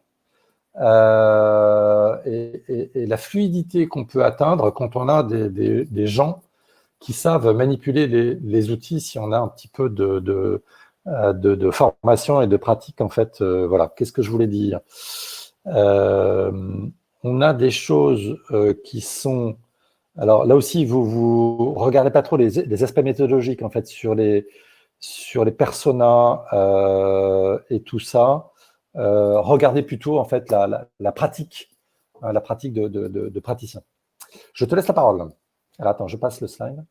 et la fluidité qu'on peut atteindre quand on a des gens qui savent manipuler les outils, si on a un petit peu de formation et de pratique, en fait. Voilà, qu'est-ce que je voulais dire? On a des choses qui sont... Alors là aussi, vous regardez pas trop les aspects méthodologiques, en fait, sur les personas et tout ça. Regardez plutôt en fait la pratique de praticien. Je te laisse la parole. Alors, attends, je passe le slide.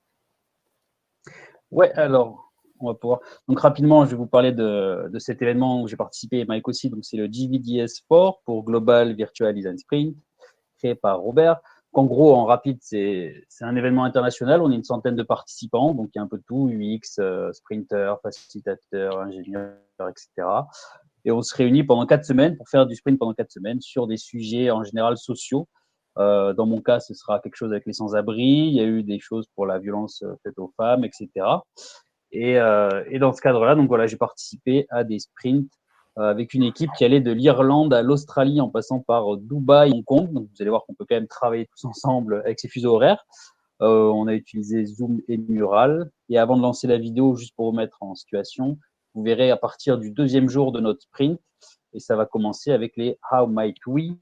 Ouais, alors, on va pouvoir. Donc, rapidement, je vais vous parler de cet événement où j'ai participé, et Mike aussi. Donc, c'est le GVDS4 pour Global Virtual Design Sprint, créé par Robert. En gros, en rapide, c'est un événement international. On est une centaine de participants, donc il y a un peu de tout, UX, sprinter, facilitateur, ingénieur, etc. Et on se réunit pendant 4 semaines pour faire du sprint pendant 4 semaines sur des sujets en général sociaux. Dans mon cas, ce sera quelque chose avec les sans-abri. Il y a eu des choses pour la violence faite aux femmes, etc. Et dans ce cadre-là, donc voilà, j'ai participé à des sprints avec une équipe qui allait de l'Irlande à l'Australie en passant par Dubaï, Hong Kong. Donc vous allez voir qu'on peut quand même travailler tous ensemble avec ces fuseaux horaires. On a utilisé Zoom et Mural. Et avant de lancer la vidéo, juste pour vous mettre en situation, vous verrez à partir du 2e jour de notre sprint, et ça va commencer avec les How Might We.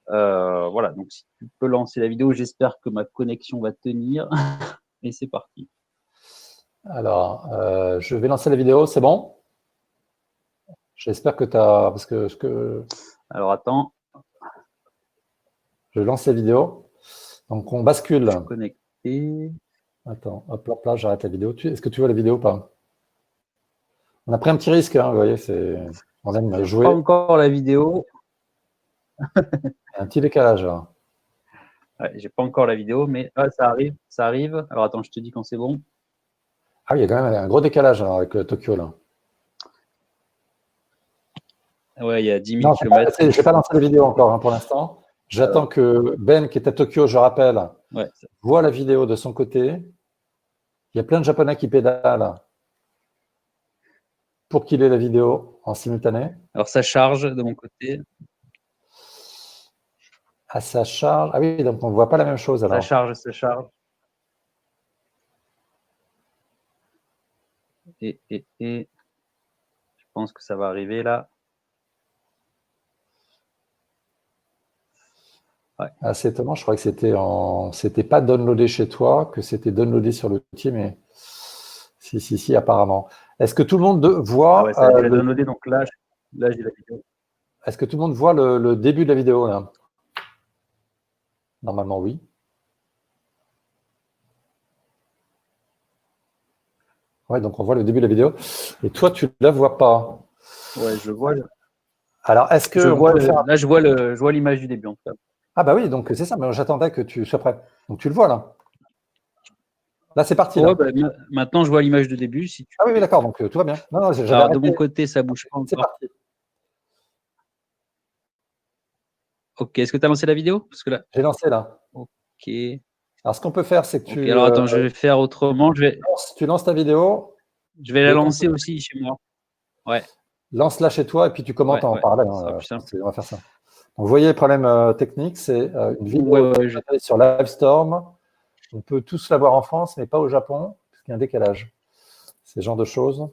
Voilà, donc si tu peux lancer la vidéo, j'espère que ma connexion va tenir. Et c'est parti. Alors, je vais lancer la vidéo, c'est bon? J'espère que tu as… Parce que… Alors, attends. Je lance la vidéo. Donc, on bascule. Je suis connecté. Attends, hop là, j'arrête la vidéo. Est-ce que tu vois la vidéo ou pas? On a pris un petit risque, hein, vous voyez, on aime jouer. Pas encore la vidéo. Un petit décalage, là. Ouais, j'ai pas encore la vidéo, mais ça arrive. Alors, attends, je te dis quand c'est bon. Ah oui, il y a quand même un gros décalage alors, avec Tokyo, là. Ouais, il y a 10 000 non, km. Je n'ai pas lancé la vidéo encore, hein, pour l'instant. J'attends que Ben, qui est à Tokyo, je rappelle, voit la vidéo de son côté. Il y a plein de Japonais qui pédalent pour qu'il ait la vidéo en simultané. Alors, ça charge de mon côté. Ah, ça charge. Ah oui, donc on ne voit pas la même chose alors. Ça charge. Et je pense que ça va arriver là. Ouais. Ah, c'est étonnant, je crois que c'était pas downloadé chez toi, que c'était downloadé sur l'outil, mais si, apparemment. Est-ce que tout le monde voit… Ah ouais, ça a été downloadé, donc là j'ai la vidéo. Est-ce que tout le monde voit le début de la vidéo là? Normalement, oui. Ouais, donc on voit le début de la vidéo. Et toi, tu ne la vois pas. Ouais, je vois. Alors, est-ce que… Là, je vois l'image du début en tout cas. Ah bah oui, donc c'est ça, mais j'attendais que tu sois prêt. Donc tu le vois là. Là, c'est parti. Ouais, bah, maintenant, je vois l'image de début. Si tu... Ah oui, d'accord, donc tout va bien. Non, alors, de mon côté, ça ne bouge pas encore. C'est parti. Ok, est-ce que tu as lancé la vidéo? Parce que là... J'ai lancé là. Ok. Alors, ce qu'on peut faire, c'est que tu… alors, attends, je vais faire autrement. Tu lances ta vidéo. Je vais la lancer aussi chez moi. Ouais. Lance-la chez toi et puis tu commentes en parallèle. On va faire ça. Donc, vous voyez, le problème technique, c'est une vidéo sur Livestorm. On peut tous la voir en France, mais pas au Japon, parce qu'il y a un décalage. C'est ce genre de choses.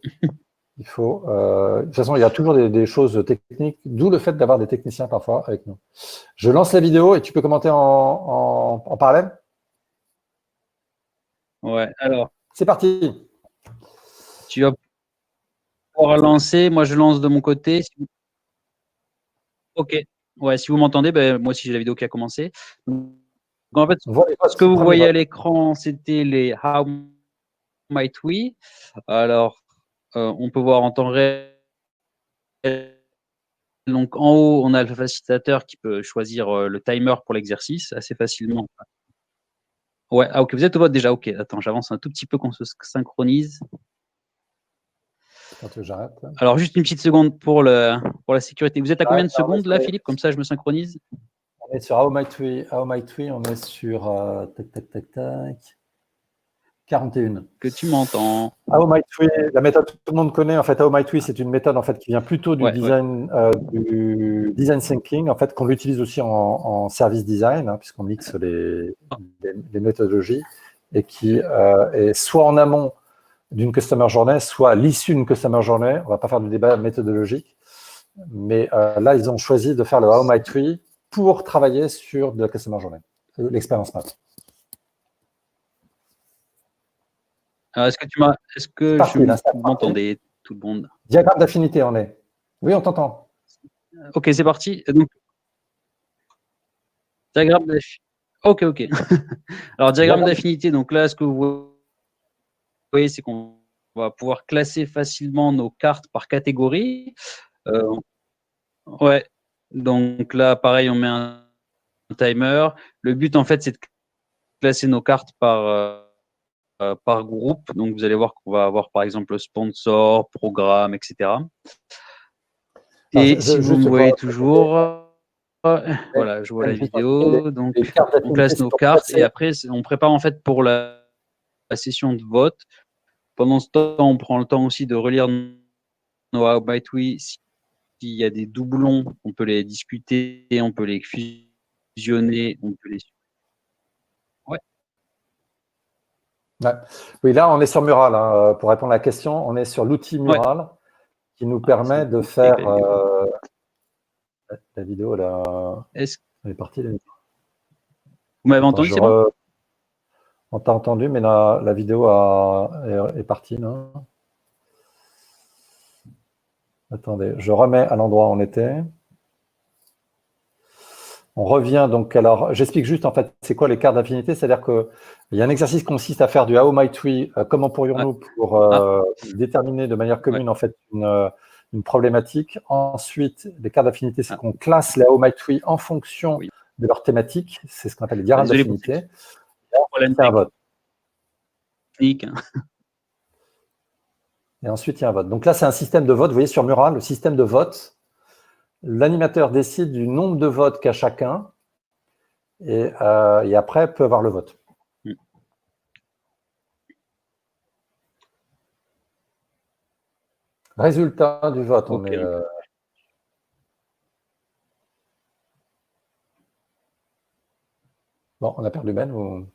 Il faut… de toute façon, il y a toujours des choses techniques, d'où le fait d'avoir des techniciens parfois avec nous. Je lance la vidéo et tu peux commenter en parallèle? Ouais, alors. C'est parti. Tu vas pouvoir lancer. Moi, je lance de mon côté. Ok. Ouais, si vous m'entendez, ben, moi aussi, j'ai la vidéo qui a commencé. Donc, en fait, ce que vous voyez à l'écran, c'était les How Might We. Alors, on peut voir en temps réel. Donc, en haut, on a le facilitateur qui peut choisir le timer pour l'exercice assez facilement. Ouais, ah, ok, vous êtes au vote déjà. Ok, attends, j'avance un tout petit peu qu'on se synchronise. J'arrête. Alors, juste une petite seconde pour la sécurité. Vous êtes à combien de secondes là, Philippe? Comme ça, je me synchronise. On est sur How Might We. On est sur tac. 41. Que tu m'entends. How Might We, la méthode que tout le monde connaît, en fait, How Might We, c'est une méthode en fait, qui vient plutôt du design thinking, en fait, qu'on utilise aussi en service design, hein, puisqu'on mixe les méthodologies, et qui est soit en amont d'une customer journey, soit à l'issue d'une customer journey. On ne va pas faire de débat méthodologique, mais là, ils ont choisi de faire le How Might We pour travailler sur de la customer journey, l'expérience map. Est-ce que vous m'entendez, tout le monde? Diagramme d'affinité, on est. Oui, on t'entend. Ok, c'est parti. Donc, diagramme d'affinité. Ok. Alors, diagramme d'affinité. Donc là, ce que vous voyez, c'est qu'on va pouvoir classer facilement nos cartes par catégorie. Ouais. Donc là, pareil, on met un timer. Le but, en fait, c'est de classer nos cartes par groupe. Donc, vous allez voir qu'on va avoir, par exemple, sponsor, programme, etc. Et si vous me voyez toujours, voilà, je vois la vidéo. Donc, on classe nos cartes et après, on prépare en fait pour la session de vote. pendant ce temps, on prend le temps aussi de relire nos How Might We. S'il y a des doublons, on peut les discuter, on peut les fusionner, on peut les. Ouais. Ouais. Oui, là, on est sur Mural. Hein. Pour répondre à la question, on est sur l'outil Mural qui nous permet de faire la vidéo. Là, est-ce elle est partie. Vous m'avez entendu, c'est bon? On t'a entendu, mais la vidéo est partie. Non, attendez, je remets à l'endroit où on était. On revient donc, alors j'explique juste en fait c'est quoi les cartes d'affinité, c'est-à-dire qu'il y a un exercice qui consiste à faire du How might we, comment pourrions-nous pour déterminer de manière commune en fait une problématique. Ensuite, les cartes d'affinité, c'est qu'on classe les How might we en fonction de leur thématique, c'est ce qu'on appelle les diagrammes d'affinité. Et ensuite, il y a un vote. Et ensuite, il y a un vote. Donc là, c'est un système de vote. Vous voyez sur Mural, le système de vote. L'animateur décide du nombre de votes qu'a chacun et après peut avoir le vote. Résultat du vote. On est, bon, on a perdu Ben ou...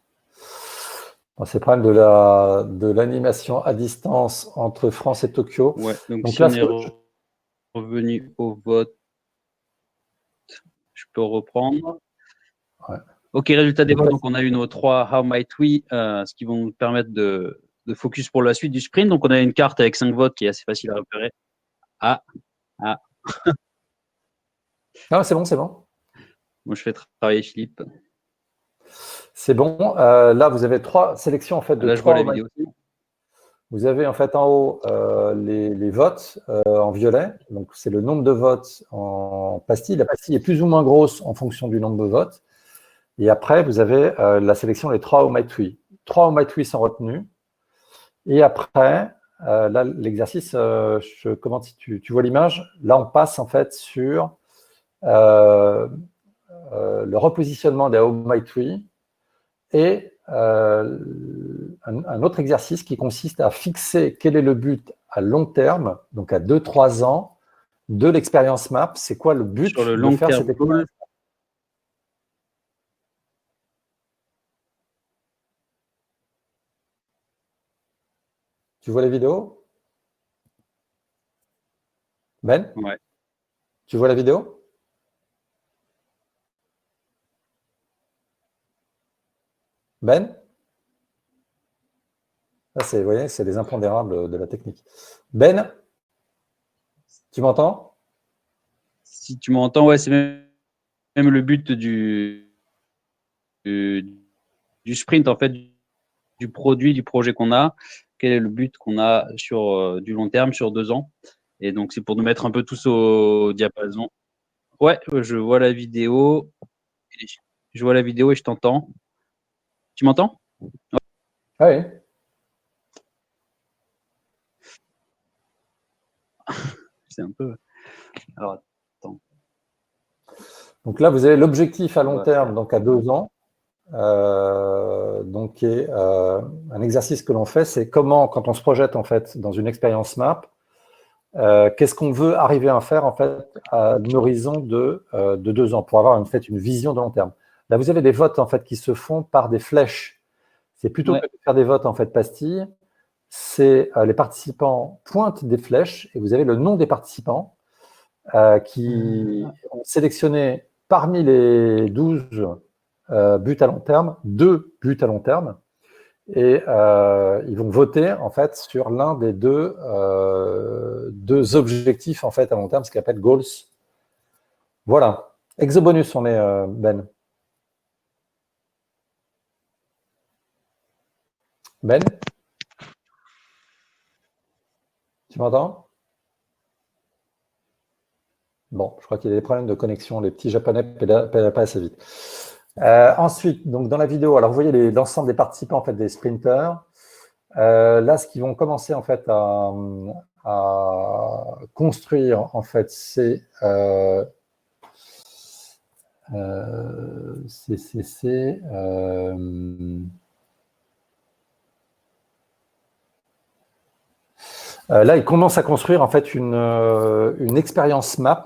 Bon, c'est le problème de l'animation à distance entre France et Tokyo. Ouais, donc si là, on est revenu au vote, je peux reprendre. Ouais. Ok, résultat des votes. Donc, on a eu nos 3 How Might We, ce qui vont nous permettre de focus pour la suite du sprint. Donc, on a une carte avec 5 votes qui est assez facile à repérer. Ah. Ah, c'est bon, c'est bon. Moi, je fais travailler Philippe. C'est bon. Là, vous avez 3 sélections en fait de 3 How Might We. Vous avez en fait en haut les votes en violet. Donc, c'est le nombre de votes en pastille. La pastille est plus ou moins grosse en fonction du nombre de votes. Et après, vous avez la sélection des 3 How might we. 3 How might we sont retenus. Et après, là, l'exercice, je commente si tu vois l'image. Là, on passe en fait sur le repositionnement des How might we et un autre exercice qui consiste à fixer quel est le but à long terme, donc à 2-3 ans, de l'expérience map. C'est quoi le but sur le long de faire terme cette expérience? Tu vois la vidéo? Ben? Ouais. Tu vois la vidéo? Ben? Là, vous voyez, c'est les impondérables de la technique. Ben, tu m'entends? Si tu m'entends, ouais, c'est même le but du sprint, en fait, du produit, du projet qu'on a. Quel est le but qu'on a sur du long terme, sur 2 ans. Et donc, c'est pour nous mettre un peu tous au diapason. Ouais, je vois la vidéo. Je vois la vidéo et je t'entends. Tu m'entends? Oui. C'est un peu. Alors, attends. Donc là, vous avez l'objectif à long terme, donc à 2 ans. Donc, qui est un exercice que l'on fait, c'est comment, quand on se projette en fait dans une expérience map, qu'est-ce qu'on veut arriver à faire en fait à un horizon de 2 ans pour avoir en fait une vision de long terme. Là, vous avez des votes en fait qui se font par des flèches. C'est plutôt que de faire des votes en fait pastilles, c'est les participants pointent des flèches et vous avez le nom des participants qui ont sélectionné parmi les 12 buts à long terme, 2 buts à long terme, et ils vont voter en fait sur l'un des deux objectifs en fait à long terme, ce qu'on appelle goals. Voilà. Exobonus, on est Ben. Ben, tu m'entends? Bon, je crois qu'il y a des problèmes de connexion. Les petits japonais pédalent pas assez vite. Ensuite, donc dans la vidéo, alors vous voyez l'ensemble des participants en fait des sprinters. Là, ce qu'ils vont commencer en fait à construire en fait, c'est Là, il commence à construire en fait une expérience map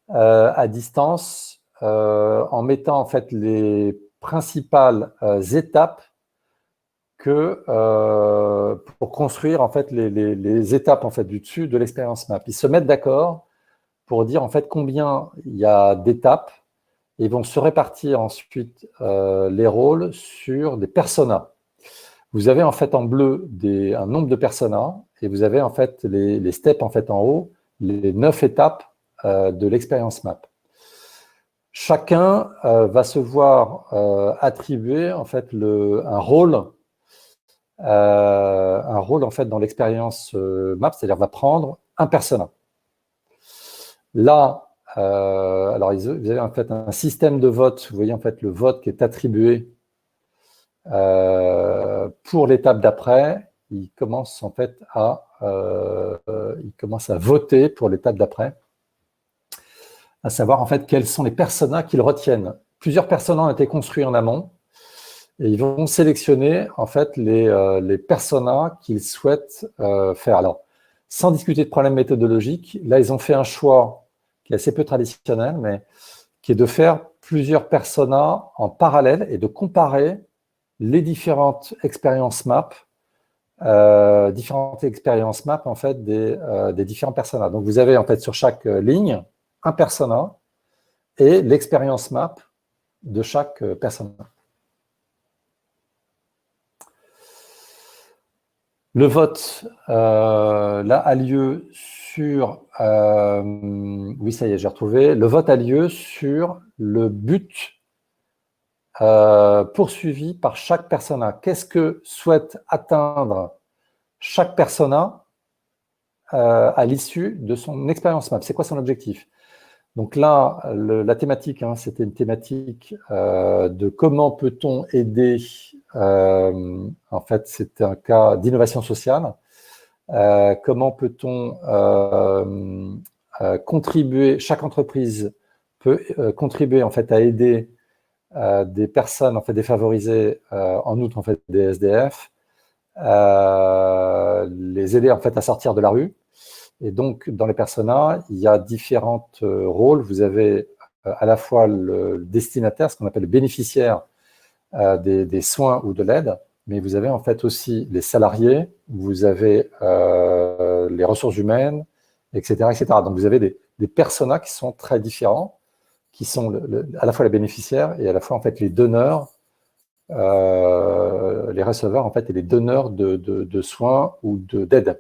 à distance en mettant en fait les principales étapes pour construire en fait les étapes en fait du dessus de l'expérience map. Ils se mettent d'accord pour dire en fait combien il y a d'étapes et ils vont se répartir ensuite les rôles sur des personas. Vous avez en fait en bleu un nombre de personas et vous avez en fait les steps en fait en haut, les 9 étapes de l'expérience map. Chacun va se voir attribuer en fait un rôle en fait dans l'expérience map, c'est-à-dire va prendre un persona. Là, alors vous avez en fait un système de vote. Vous voyez en fait le vote qui est attribué pour l'étape d'après. Il commence en fait il commence à voter pour l'étape d'après, à savoir en fait quels sont les personas qu'ils retiennent. Plusieurs personas ont été construits en amont et ils vont sélectionner en fait les personas qu'ils souhaitent faire. Alors, sans discuter de problèmes méthodologiques, là ils ont fait un choix qui est assez peu traditionnel, mais qui est de faire plusieurs personas en parallèle et de comparer les différentes expériences map en fait des différents personas. Donc vous avez en fait sur chaque ligne un persona et l'expérience map de chaque persona. Le vote là a lieu sur oui, ça y est, j'ai retrouvé. Le vote a lieu sur le but poursuivi par chaque persona. Qu'est-ce que souhaite atteindre chaque persona à l'issue de son expérience map? C'est quoi son objectif? Donc là, la thématique, c'était une thématique de comment peut-on aider, en fait, c'était un cas d'innovation sociale, comment peut-on contribuer, chaque entreprise peut contribuer en fait à aider des personnes en fait défavorisées, en outre en fait des SDF, les aider en fait à sortir de la rue. Et donc, dans les personas, il y a différents rôles. Vous avez à la fois le destinataire, ce qu'on appelle le bénéficiaire des soins ou de l'aide, mais vous avez en fait aussi les salariés, vous avez les ressources humaines, etc., etc. Donc, vous avez des personas qui sont très différents, qui sont à la fois les bénéficiaires et à la fois en fait les donneurs, les receveurs en fait et les donneurs de soins ou d'aide.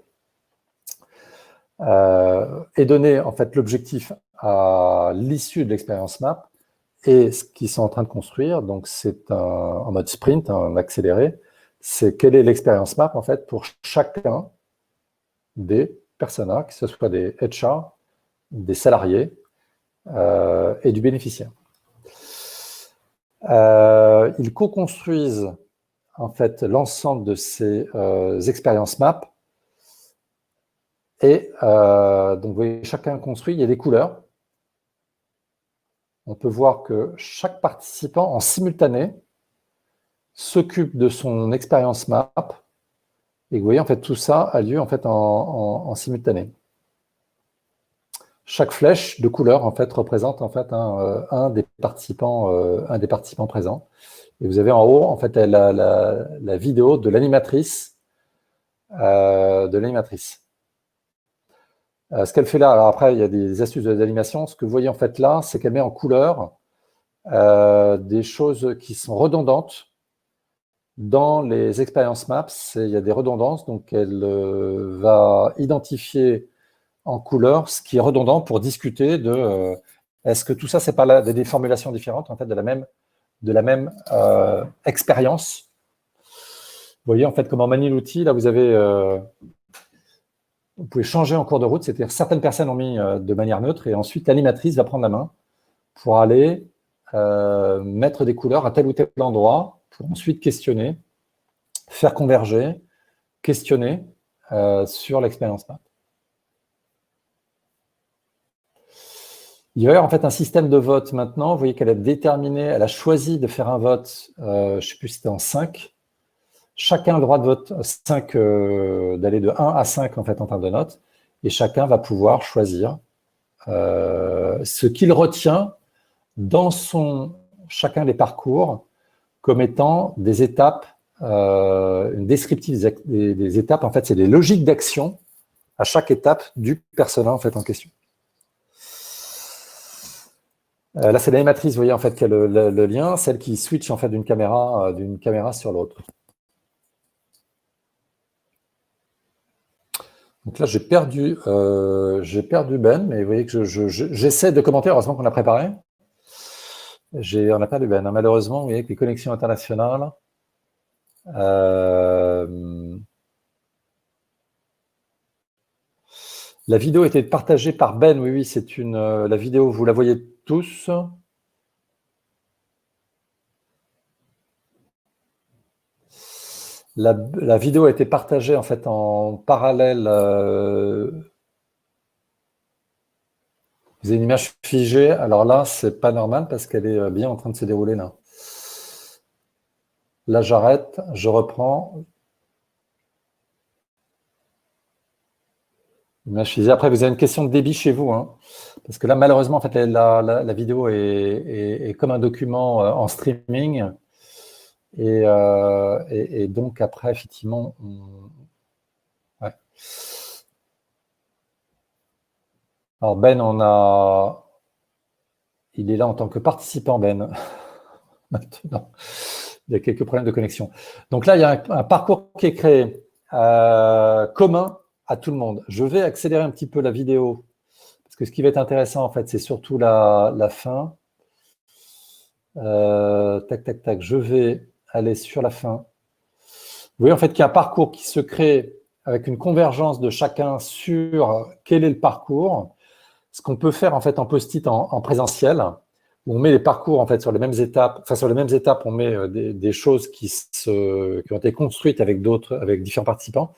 Et donner en fait l'objectif à l'issue de l'expérience map et ce qu'ils sont en train de construire. Donc c'est en mode sprint, en accéléré. C'est quelle est l'expérience map en fait pour chacun des personas, que ce soit des HR, des salariés et du bénéficiaire. Ils co-construisent en fait l'ensemble de ces expériences map. Et donc, vous voyez, chacun construit, il y a des couleurs. On peut voir que chaque participant, en simultané, s'occupe de son expérience map. Et vous voyez, en fait, tout ça a lieu en fait en simultané. Chaque flèche de couleur, en fait, représente en fait un des participants présents. Et vous avez en haut, en fait, la vidéo de l'animatrice. Ce qu'elle fait là, alors après, il y a des astuces d'animation. Ce que vous voyez en fait là, c'est qu'elle met en couleur des choses qui sont redondantes dans les expériences maps. Il y a des redondances, donc elle va identifier en couleur ce qui est redondant pour discuter de est-ce que tout ça, c'est pas des formulations différentes en fait de la même expérience. Vous voyez en fait comment on manie l'outil. Là, vous avez vous pouvez changer en cours de route, c'est-à-dire certaines personnes ont mis de manière neutre et ensuite l'animatrice va prendre la main pour aller mettre des couleurs à tel ou tel endroit pour ensuite questionner, faire converger, questionner sur l'expérience map. Il y a en fait un système de vote maintenant. Vous voyez qu'elle a déterminé, elle a choisi de faire un vote, je ne sais plus si c'était en 5. chacun a le droit de vote 5, d'aller de 1 à 5 en fait en termes de notes, et chacun va pouvoir choisir ce qu'il retient dans chacun des parcours comme étant des étapes, une descriptive des étapes. En fait, c'est des logiques d'action à chaque étape du persona en fait en question. Là, c'est l'animatrice, vous voyez en fait qui a le lien, celle qui switch en fait d'une caméra sur l'autre. Donc là, j'ai perdu Ben, mais vous voyez que j'essaie de commenter. Heureusement qu'on a préparé. On a perdu Ben. Malheureusement, vous voyez que les connexions internationales. La vidéo était partagée par Ben. Oui, c'est la vidéo, vous la voyez tous. La vidéo a été partagée en fait en parallèle. Vous avez une image figée. Alors là, c'est pas normal parce qu'elle est bien en train de se dérouler là. Là, j'arrête, je reprends. Image figée. Après, vous avez une question de débit chez vous, hein, parce que là, malheureusement, en fait, la vidéo est comme un document en streaming. Et donc, après, effectivement, ouais. Alors, Ben, il est là en tant que participant, Ben. Maintenant, il y a quelques problèmes de connexion. Donc là, il y a un parcours qui est créé commun à tout le monde. Je vais accélérer un petit peu la vidéo, parce que ce qui va être intéressant, en fait, c'est surtout la fin. Tac, tac, tac. Je vais aller sur la fin. Vous voyez, en fait, qu'il y a un parcours qui se crée avec une convergence de chacun sur quel est le parcours. Ce qu'on peut faire, en fait, en post-it en présentiel, où on met les parcours, en fait, sur les mêmes étapes. Enfin, sur les mêmes étapes, on met des choses qui ont été construites avec différents participants.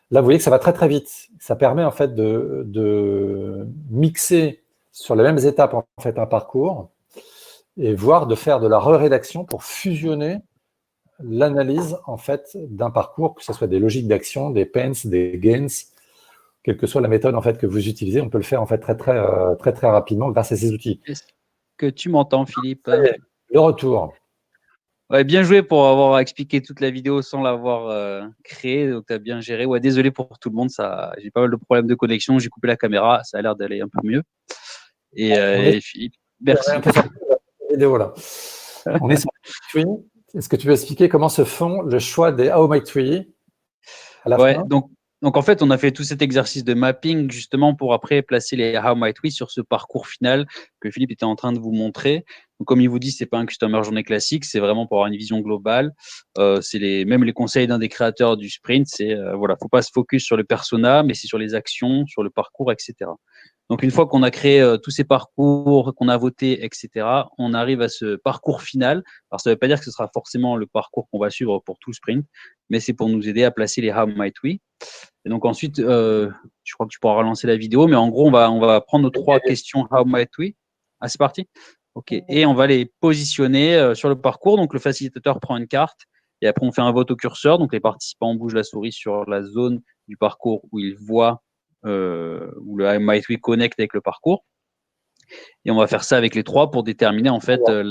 Là, vous voyez que ça va très, très vite. Ça permet, en fait, de mixer sur les mêmes étapes, en fait, un parcours, et voire de faire de la rédaction pour fusionner l'analyse en fait d'un parcours, que ce soit des logiques d'action, des pains, des gains, quelle que soit la méthode en fait que vous utilisez, on peut le faire en fait très rapidement grâce à ces outils. Est-ce que tu m'entends, Philippe? Le retour. Ouais, bien joué pour avoir expliqué toute la vidéo sans l'avoir créée. Donc, tu as bien géré. Ouais, désolé pour tout le monde. J'ai pas mal de problèmes de connexion. J'ai coupé la caméra. Ça a l'air d'aller un peu mieux. Et Philippe, merci. Vidéo, là. On est sur Tree. Est-ce que tu peux expliquer comment se font le choix des How My Tree à la fin? Donc, en fait, on a fait tout cet exercice de mapping justement pour après placer les How Might We sur ce parcours final que Philippe était en train de vous montrer. Donc, comme il vous dit, c'est pas un customer journée classique, c'est vraiment pour avoir une vision globale. C'est même les conseils d'un des créateurs du sprint, c'est voilà, faut pas se focus sur le persona, mais c'est sur les actions, sur le parcours, etc. Donc, une fois qu'on a créé tous ces parcours, qu'on a voté, etc., on arrive à ce parcours final. Alors, ça ne veut pas dire que ce sera forcément le parcours qu'on va suivre pour tout sprint, mais c'est pour nous aider à placer les How Might We. Et donc ensuite, je crois que tu pourras relancer la vidéo, mais en gros, on va prendre nos 3 questions How Might We. Ah, c'est parti? OK. Et on va les positionner sur le parcours. Donc, le facilitateur prend une carte et après, on fait un vote au curseur. Donc, les participants bougent la souris sur la zone du parcours où ils voient où le How Might We connecte avec le parcours. Et on va faire ça avec les 3 pour déterminer en fait là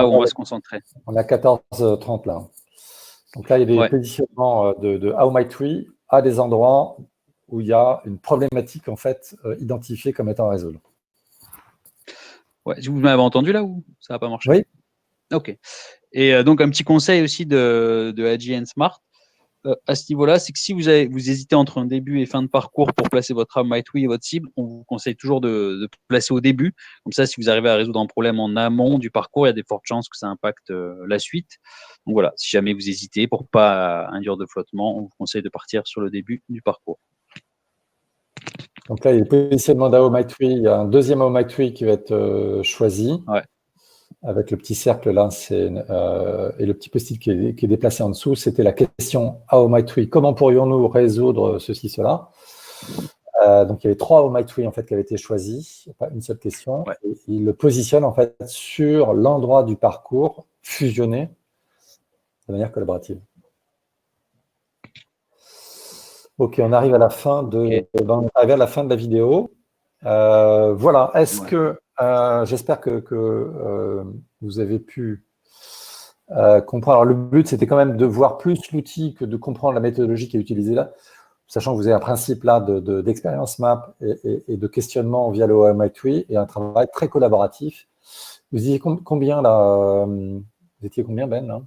où on va se concentrer. On a 14h30 là. Donc là, il y a des positionnements de How My Tree à des endroits où il y a une problématique en fait identifiée comme étant à résoudre. Ouais, vous m'avez entendu là ou ça n'a pas marché? Oui. Ok. Et donc un petit conseil aussi de AGN Smart à ce niveau-là, c'est que si vous hésitez entre un début et fin de parcours pour placer votre How Might We et votre cible, on vous conseille toujours de placer au début. Comme ça, si vous arrivez à résoudre un problème en amont du parcours, il y a des fortes chances que ça impacte la suite. Donc voilà, si jamais vous hésitez, pour pas induire de flottement, on vous conseille de partir sur le début du parcours. Donc là, il y a le positionnement d'un How Might We. Il y a un deuxième How Might We qui va être choisi. Ouais. Avec le petit cercle là, et le petit post-it qui est déplacé en dessous, c'était la question How Might We. Comment pourrions-nous résoudre ceci, cela? Donc il y avait 3 How Might We en fait qui avaient été choisis, pas une seule question. Ouais. Et il le positionne en fait sur l'endroit du parcours fusionné de manière collaborative. Ok, on arrive à la fin de, on est arrivé à la fin de la vidéo. Voilà, est-ce que j'espère que vous avez pu comprendre. Alors, le but, c'était quand même de voir plus l'outil que de comprendre la méthodologie qui est utilisée là, sachant que vous avez un principe là d'expérience map et de questionnement via le OMI Tree et un travail très collaboratif. Vous étiez combien là Vous étiez combien, Ben là?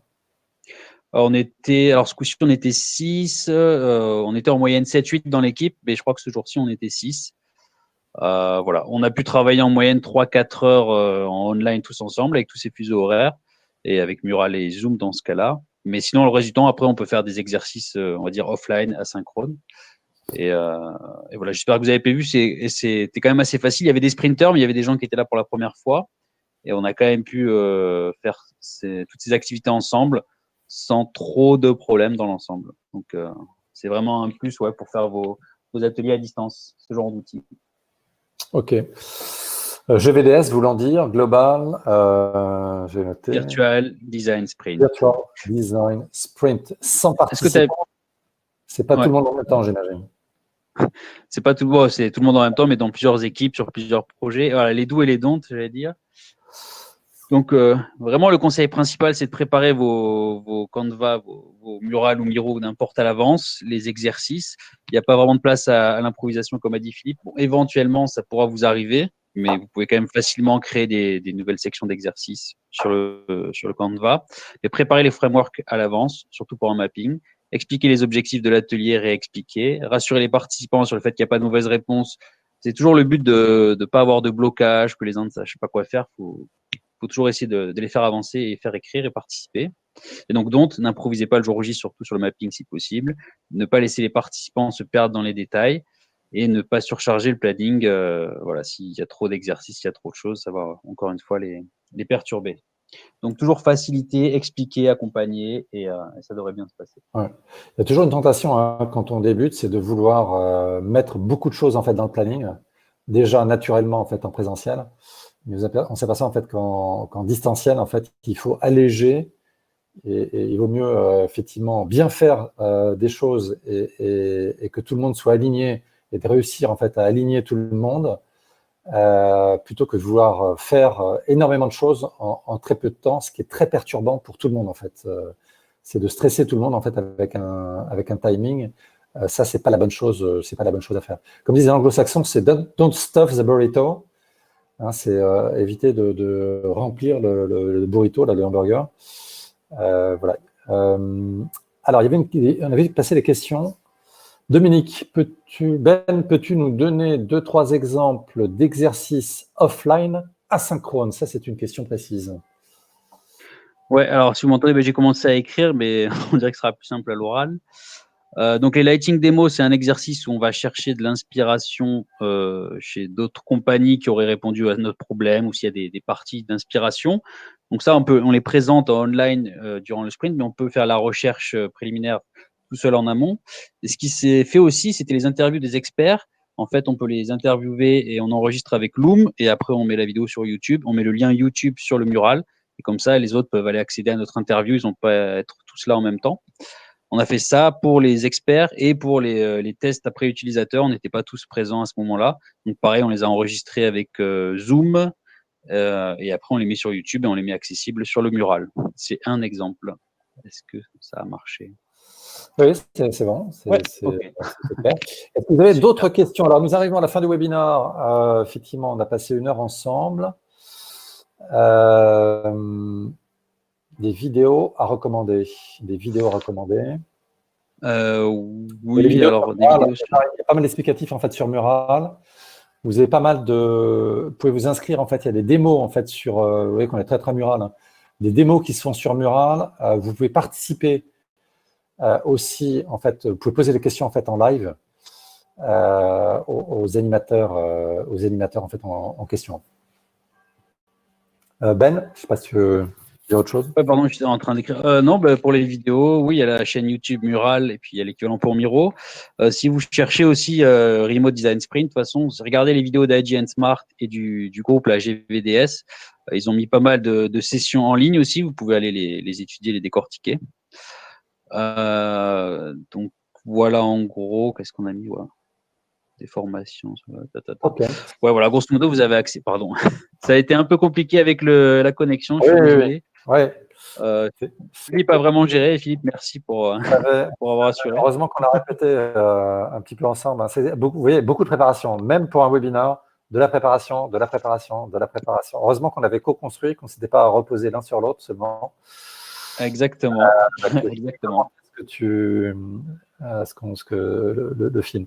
Alors ce coup-ci, on était 6. On était en moyenne 7-8 dans l'équipe, mais je crois que ce jour-ci, on était 6. Voilà. On a pu travailler en moyenne 3-4 heures en online tous ensemble avec tous ces fuseaux horaires et avec Mural et Zoom dans ce cas-là. Mais sinon, le reste du temps, après, on peut faire des exercices, on va dire, offline, asynchrones. Et voilà, j'espère que vous avez vu, c'était quand même assez facile. Il y avait des sprinters, mais il y avait des gens qui étaient là pour la première fois. Et on a quand même pu faire toutes ces activités ensemble sans trop de problèmes dans l'ensemble. Donc, c'est vraiment un plus pour faire vos ateliers à distance, ce genre d'outils. Ok. GVDS voulant dire Global, j'ai noté. Virtual Design Sprint. Virtual Design Sprint, sans participants. C'est pas tout le monde en même temps, j'imagine. C'est pas tout, c'est tout le monde en même temps, mais dans plusieurs équipes, sur plusieurs projets. Voilà, les do's et les don'ts, j'allais dire. Donc, vraiment, le conseil principal, c'est de préparer vos Canva, vos Mural ou Miro ou n'importe à l'avance, les exercices. Il n'y a pas vraiment de place à l'improvisation, comme a dit Philippe. Bon, éventuellement, ça pourra vous arriver, mais vous pouvez quand même facilement créer des nouvelles sections d'exercices sur le Canva. Et préparer les frameworks à l'avance, surtout pour un mapping. Expliquer les objectifs de l'atelier, réexpliquer. Rassurer les participants sur le fait qu'il n'y a pas de mauvaise réponse. C'est toujours le but de ne pas avoir de blocage, que les uns ne sachent pas quoi faire. Faut toujours essayer de les faire avancer et faire écrire et participer. Et donc, n'improvisez pas le jour J, surtout sur le mapping si possible. Ne pas laisser les participants se perdre dans les détails et ne pas surcharger le planning. Voilà, s'il y a trop d'exercices, s'il y a trop de choses, ça va encore une fois les perturber. Donc, toujours faciliter, expliquer, accompagner et ça devrait bien se passer. Ouais. Il y a toujours une tentation quand on débute, c'est de vouloir mettre beaucoup de choses en fait dans le planning, déjà naturellement en fait en présentiel. Mais on s'aperçoit en fait qu'en distanciel, en fait, il faut alléger et il vaut mieux effectivement bien faire des choses et que tout le monde soit aligné et de réussir en fait à aligner tout le monde plutôt que de vouloir faire énormément de choses en très peu de temps, ce qui est très perturbant pour tout le monde en fait. C'est de stresser tout le monde en fait avec un timing. Ça, c'est pas la bonne chose. C'est pas la bonne chose à faire. Comme disent les anglo-saxons, c'est don't stuff the burrito. Hein, c'est éviter de remplir le burrito, là, le hamburger. Voilà. Alors, on avait passé les questions. Dominique, peux-tu nous donner 2-3 exemples d'exercices offline asynchrones? Ça, c'est une question précise. Ouais, alors si vous m'entendez, j'ai commencé à écrire, mais on dirait que ce sera plus simple à l'oral. Donc les lighting démos, c'est un exercice où on va chercher de l'inspiration chez d'autres compagnies qui auraient répondu à notre problème ou s'il y a des parties d'inspiration. Donc ça, on les présente en online durant le sprint, mais on peut faire la recherche préliminaire tout seul en amont. Et ce qui s'est fait aussi, c'était les interviews des experts. En fait, on peut les interviewer et on enregistre avec Loom et après on met la vidéo sur YouTube. On met le lien YouTube sur le mural et comme ça, les autres peuvent aller accéder à notre interview. Ils n'ont pas à être tous là en même temps. On a fait ça pour les experts et pour les tests après utilisateurs. On n'était pas tous présents à ce moment-là. Donc, pareil, on les a enregistrés avec Zoom et après, on les met sur YouTube et on les met accessibles sur le mural. C'est un exemple. Est-ce que ça a marché? Oui, c'est bon. Okay. C'est clair. Est-ce que vous avez d'autres questions? Alors, nous arrivons à la fin du webinaire. Effectivement, on a passé 1 heure ensemble. Des vidéos à recommander. Des vidéos recommandées. Oui, alors des vidéos. Il y a pas mal d'explicatifs en fait sur Mural. Vous avez pas mal de. Vous pouvez vous inscrire en fait. Il y a des démos en fait sur. Vous voyez qu'on est très Mural. Hein. Des démos qui se font sur Mural. Vous pouvez participer aussi en fait. Vous pouvez poser des questions en fait en live aux animateurs en fait en question. Ben, je ne sais pas si tu veux dire autre chose. Ouais, pardon, j'étais en train d'écrire. Non, pour les vidéos, oui, il y a la chaîne YouTube Mural et puis il y a l'équivalent pour Miro. Si vous cherchez aussi Remote Design Sprint, de toute façon, regardez les vidéos d'IG Smart et du groupe, la GVDS. Ils ont mis pas mal de sessions en ligne aussi. Vous pouvez aller les étudier, les décortiquer. Donc voilà en gros, qu'est-ce qu'on a mis, ouais. Des formations. Ok. Ouais, voilà, grosso modo, vous avez accès. Pardon. Ça a été un peu compliqué avec la connexion, je suis Oui, oui, oui. désolé. Ouais. Philippe a vraiment géré. Philippe, merci pour avoir assuré. Heureusement qu'on a répété un petit peu ensemble. C'est beaucoup, vous voyez, beaucoup de préparation, même pour un webinaire, de la préparation, de la préparation, de la préparation. Heureusement qu'on avait co-construit, qu'on ne s'était pas reposé l'un sur l'autre seulement. Exactement. Exactement. Ce que le film.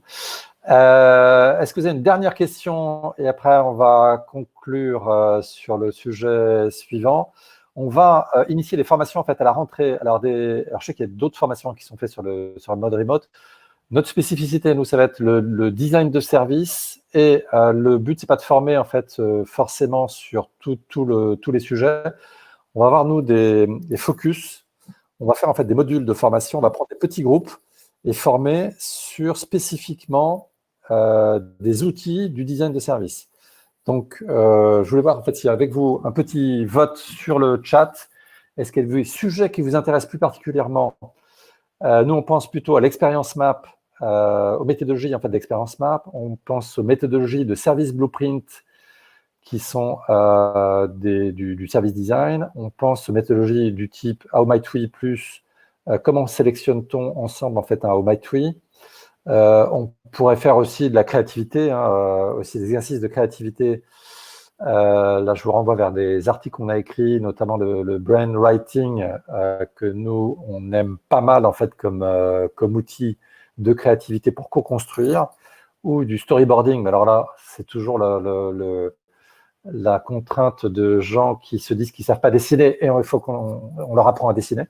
Est-ce que vous avez une dernière question? Et après, on va conclure sur le sujet suivant. On va initier les formations en fait à la rentrée. Alors, je sais qu'il y a d'autres formations qui sont faites sur le mode remote. Notre spécificité, nous, ça va être le design de service. Et le but, c'est pas de former en fait forcément sur tous les sujets. On va avoir, nous, des focus. On va faire en fait des modules de formation. On va prendre des petits groupes et former sur spécifiquement des outils du design de service. Donc, je voulais voir en fait s'il y a avec vous un petit vote sur le chat. Est-ce qu'il y a des sujets qui vous intéressent plus particulièrement? Nous, on pense plutôt à l'expérience map, aux méthodologies en fait d'expérience map. On pense aux méthodologies de service blueprint qui sont du service design. On pense aux méthodologies du type How Might We plus comment sélectionne-t-on ensemble en fait un How Might We. On pourrait faire aussi de la créativité, aussi des exercices de créativité. Là, je vous renvoie vers des articles qu'on a écrits, notamment le brain writing, que nous, on aime pas mal en fait comme outil de créativité pour co-construire, ou du storyboarding. Mais alors là, c'est toujours la contrainte de gens qui se disent qu'ils ne savent pas dessiner et il faut qu'on leur apprend à dessiner.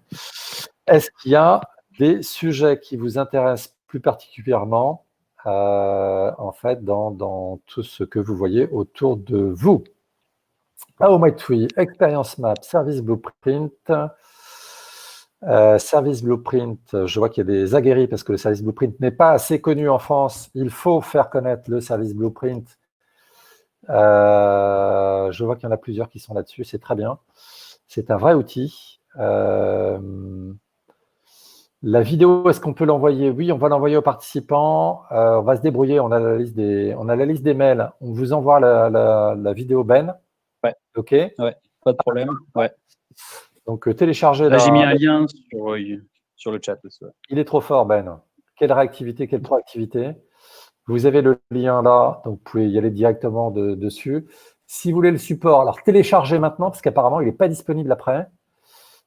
Est-ce qu'il y a des sujets qui vous intéressent plus particulièrement en fait dans tout ce que vous voyez autour de vous? How Might We, Experience Map, Service Blueprint. Service Blueprint, je vois qu'il y a des aguerris parce que le Service Blueprint n'est pas assez connu en France. Il faut faire connaître le Service Blueprint. Je vois qu'il y en a plusieurs qui sont là-dessus, c'est très bien. C'est un vrai outil. La vidéo, est-ce qu'on peut l'envoyer? Oui, on va l'envoyer aux participants. On va se débrouiller. On a la liste des mails. On vous envoie la vidéo Ben. Ouais. OK. Ouais, pas de problème. Ouais. Donc, téléchargez. Là, j'ai mis un lien sur le chat aussi. Ouais. Il est trop fort, Ben. Quelle réactivité, quelle proactivité. Vous avez le lien là, donc vous pouvez y aller directement dessus. Si vous voulez le support, alors téléchargez maintenant, parce qu'apparemment, il n'est pas disponible après.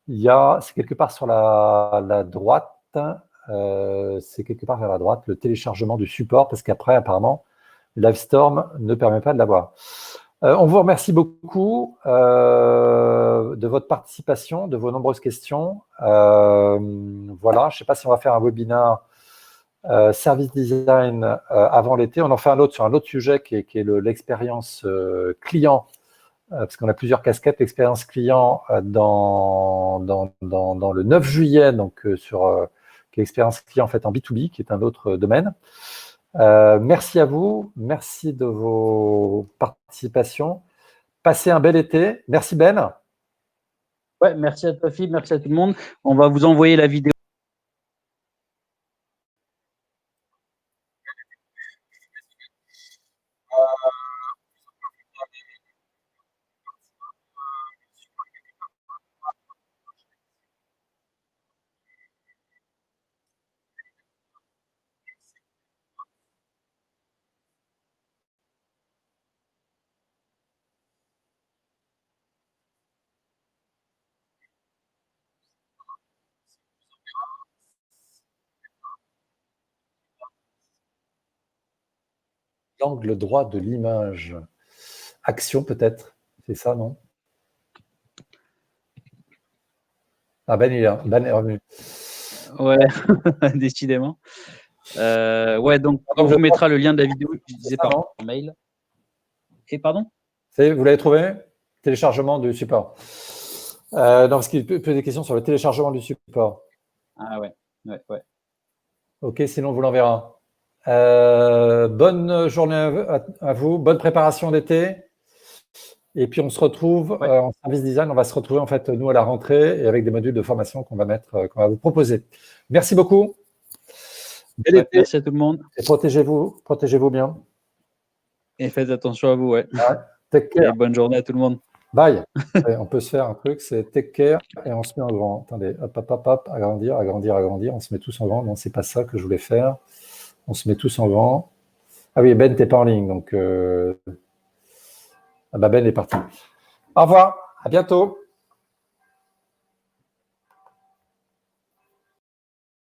C'est quelque part sur la droite, c'est quelque part vers la droite, le téléchargement du support, parce qu'après, apparemment, Livestorm ne permet pas de l'avoir. On vous remercie beaucoup de votre participation, de vos nombreuses questions. Voilà, je ne sais pas si on va faire un webinaire service design avant l'été. On en fait un autre sur un autre sujet qui est l'expérience client, parce qu'on a plusieurs casquettes. L'expérience client dans le 9 juillet, donc qui est l'expérience client en fait en B2B, qui est un autre domaine. Merci à vous, merci de vos participations. Passez un bel été. Merci Ben. Ouais, merci à toi Philippe, merci à tout le monde. On va vous envoyer la vidéo. L'angle droit de l'image. Action peut-être, c'est ça, non? Ah, Ben, Ben est revenu. Ouais, décidément. Ouais, donc on vous mettra le lien de la vidéo, je disais par mail. Et pardon? Vous l'avez trouvé? Téléchargement du support. Non, parce qu'il peut des questions sur le téléchargement du support. Ah ouais. Ok, sinon on vous l'enverra. Bonne journée à vous, bonne préparation d'été. Et puis, on se retrouve en service design. On va se retrouver, en fait, nous, à la rentrée et avec des modules de formation qu'on va vous proposer. Merci beaucoup. Bel été. Merci à tout le monde. Et protégez-vous bien. Et faites attention à vous, ouais. Take care. Et bonne journée à tout le monde. Bye. On peut se faire un truc, c'est take care et on se met en grand. Attendez, hop, agrandir. On se met tous en grand. Non, c'est pas ça que je voulais faire. On se met tous en grand. Ah oui, Ben, t'es pas en ligne, donc Ben est parti. Au revoir, à bientôt.